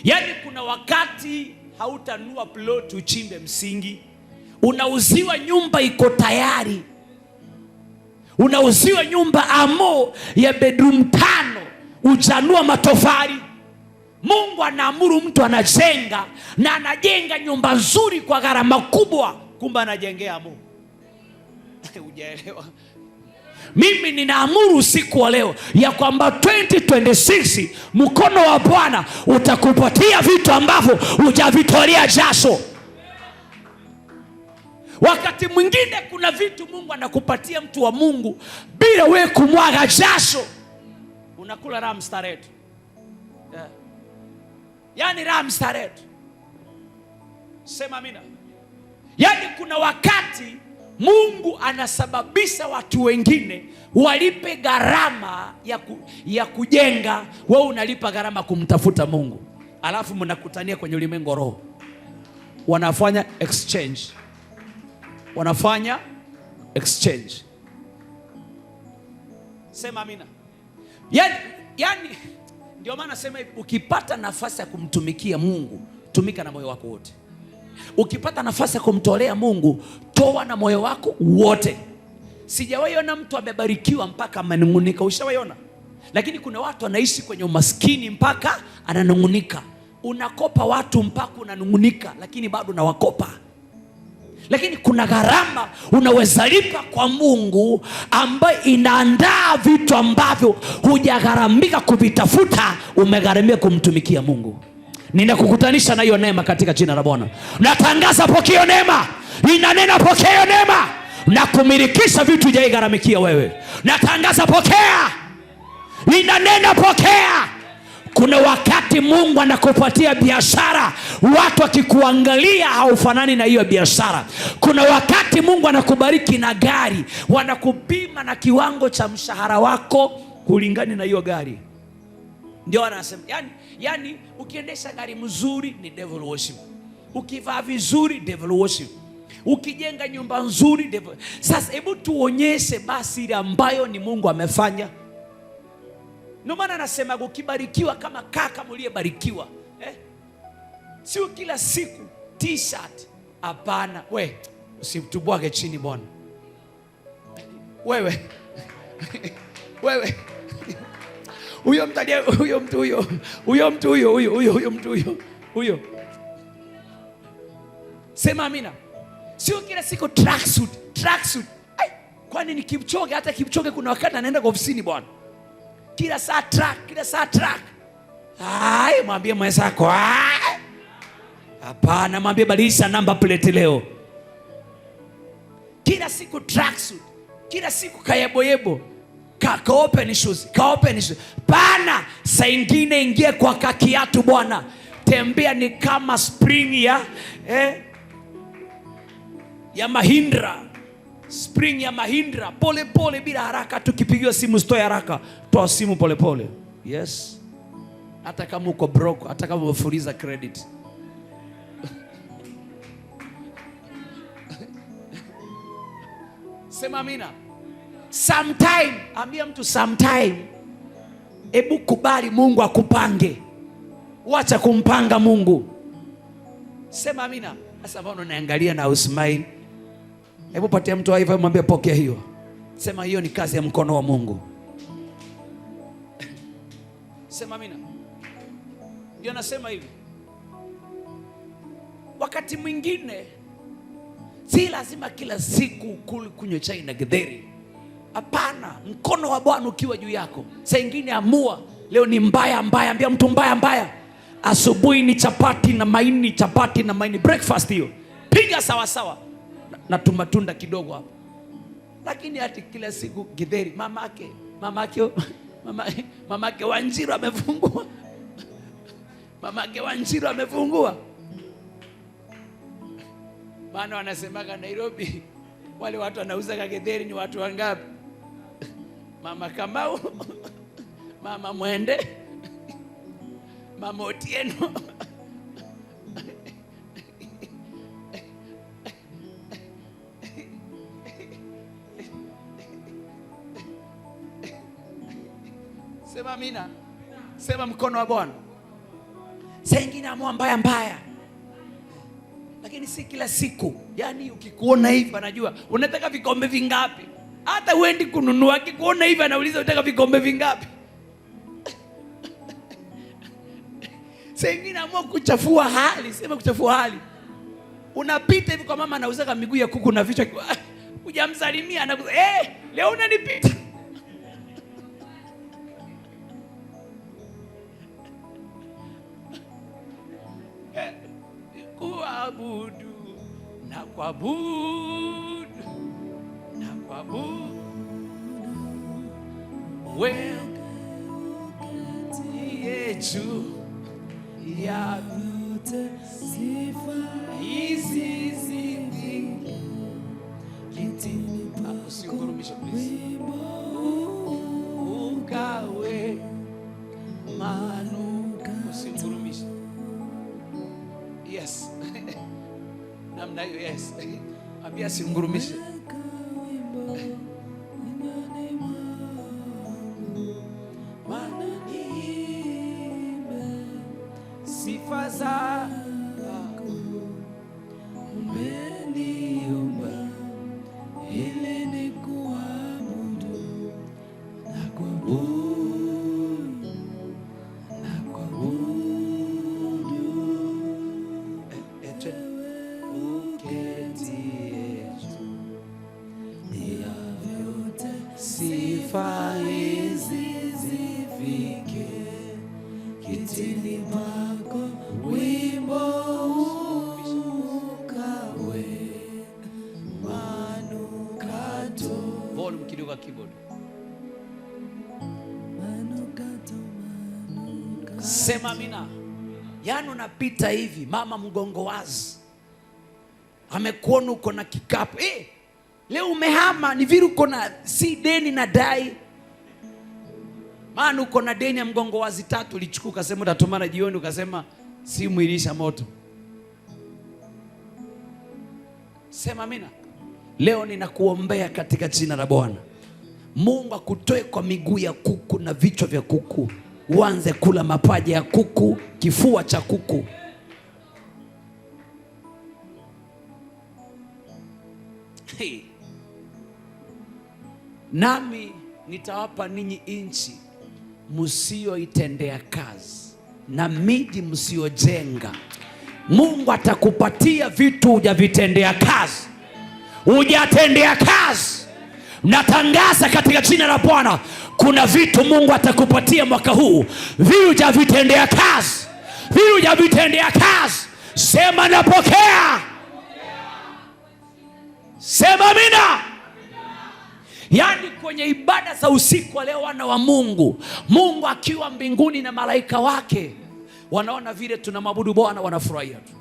Yaani kuna wakati hautanua plot uchimbe msingi, unauziwa nyumba iko tayari, unauziwa nyumba amo ya bedroom 5, ujanua matofali. Mungu anaamuru mtu anajenga, na anajenga nyumba nzuri kwa gharama kubwa, kumbe anajengea amo. Hujaelewa? Mimi ninaamuru usiku wa leo ya kwamba 2026 mkono wa Bwana utakupatia vitu ambavyo hujavitolea jasho. Wakati mwingine kuna vitu Mungu anakupatia mtu wa Mungu bila wewe kumwaga jasho. Unakula raha mstarehe. Yeah. Yaani raha mstarehe. Sema amina. Yaani kuna wakati Mungu anasababisha watu wengine walipe gharama ya kujenga, wewe unalipa gharama kumtafuta Mungu. Alafu mnakutania kwenye ulimwengu roho. Wanafanya exchange. Wanafanya exchange. Sema amina. Yaani ndio maana nasema ukipata nafasi ya kumtumikia Mungu, tumika na moyo wako wote. Ukipata nafasi ya kumtolea Mungu, toa na moyo wako wote. Sijawahi ona mtu amebarikiwa mpaka amenungunika. Ushawahi? Lakini kuna watu wanaishi kwenye umaskini mpaka ananungunika. Unakopa watu mpaka unanungunika, lakini bado unawakopa. Lakini kuna gharama unaweza lipa kwa Mungu ambayo inaandaa vitu ambavyo hujagharamika kuvitafuta, umegharamia kumtumikia Mungu. Ninakukutanisha na hiyo neema katika jina la Bwana. Natangaza pokea neema. Inanena pokea neema na kumilikisha vitu hujagharamikia wewe. Natangaza pokea. Inanena pokea. Kuna wakati Mungu anakupatia biashara, watu wakikuangalia haufanani na hiyo biashara. Kuna wakati Mungu anakubariki na gari, wanakupima na kiwango cha mshahara wako kulingana na hiyo gari. Ndio anasema, yani ukiendesha gari mzuri ni devil worship. Ukivaa vizuri devil worship. Ukijenga nyumba nzuri devil. Sasa hebu tuonyeshe basi ile ambayo ni Mungu amefanya. Ndio maana anasema ukibarikiwa kama kaka mliyebarikiwa, sio kila siku t-shirt. Hapana, usitubwage chini bwana. Wewe huyo mtu sema amina. Sio kila siku tracksuit. Kwani ni Kipchoge? Hata Kipchoge kuna wakati anaenda kwa ofisini bwana, kila saa track. Mwambie mwenzako, hapana, mwambie badilisha number plate leo. Kila siku tracksuit, kila siku kayeboyebo, ka open shoes. Pana, saa ingine ingie kwa kakiatu bwana. Tembea ni kama spring ya Mahindra. Spring ya Mahindra, pole bila haraka. Tukipigiwa simu usitoe haraka, toa simu pole. Yes. Hata kama uko broke, hata kama umefuriza credit. Sema amina. Sometime, ambia mtu sometime. Hebu kubali Mungu akupange. Wacha kumpanga Mungu. Sema amina. Sasa mbona unaangalia na usmile? Hebu patia mtu hivyo, mwambie pokea hiyo. Sema hiyo ni kazi ya mkono wa Mungu. Sema amina. Ndio nasema hivi. Wakati mwingine si lazima kila siku kunywa chai na githeri. Hapana, mkono wa Bwana ukiwa juu yako. Saa nyingine amua leo ni mbaya, ambia mtu mbaya. Asubuhi ni chapati na maini, breakfast hiyo. Piga sawa. Na tumatunda kidogo hapo. Lakini hata kila siku githeri, mamake Wanjiru amefungua. Mamake Wanjiru amefungua. Maana wanasemaga Nairobi wale watu wanauza githeri ni watu wangapi? Mama Kamau, Mama Mwende, Mama Otieno. Sema amina. Sema mkono wa Bwana. Saa ingine amua mbaya, lakini si kila siku. Yaani ukikuona hivi anajua unataka vikombe vingapi. Hata uendi kununua, akikuona hivi anauliza unataka vikombe vingapi. Saa ingine amua kuchafua hali. Sema kuchafua hali. Unapita hivi kwa mama anauza miguu ya kuku na vichwa, hujamsalimia anakuza, leo unanipita. Kuabudu na kuabudu na kuabudu wewe Yesu ya yote sifa hizi zingine kitini usiungurumisha please ukawe manuka usiungurumisha. Yes. Namna hiyo, yes. Ambia usiungurumishe. Sifa zako umeniumba ili nikuabudu na kuabudu na kuabudu uketie ya vyote sifa hizi zifike kitini pako wimbo ukawe manukato. Volume kidogo keyboard. Manukato. Sema amina. Yaani unapita hivi mama mgongo wazi amekuona uko na kikapu. Leo umehama ni vile uko na si deni na dai. Maana uko na deni ya mgongo wazi 3 ulichukua ukasema utatumana jioni, ukasema simu ilisha moto. Sema amina. Leo ninakuombea katika jina la Bwana. Mungu akutoe kwa miguu ya kuku na vichwa vya kuku. Uanze kula mapaja ya kuku, kifua cha kuku. Nami nitawapa ninyi nchi msioitendea kazi na miji msiojenga. Mungu atakupatia vitu hujavitendea kazi. Hujatendea kazi. Natangaza katika jina la Bwana, kuna vitu Mungu atakupatia mwaka huu, vitu hujavitendea kazi. Vitu hujavitendea kazi. Sema napokea. Sema amina. Yaani kwenye ibada za usiku wa leo, wana wa Mungu, Mungu akiwa mbinguni na malaika wake wanaona vile tunamwabudu Bwana, wanafurahia tu.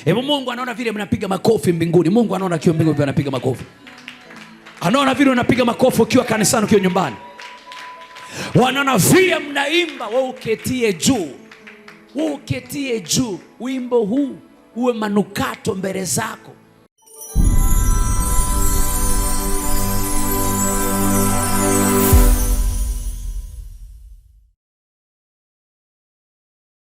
Hebu Mungu anaona vile mnapiga makofi mbinguni. Mungu anaona akiwa mbinguni vile anapiga makofi. Anaona vile unapiga makofi ukiwa kanisani, ukiwa nyumbani. Wanaona vile mnaimba, wewe uketie juu. Wewe uketie juu. Wimbo huu uwe manukato mbele zako.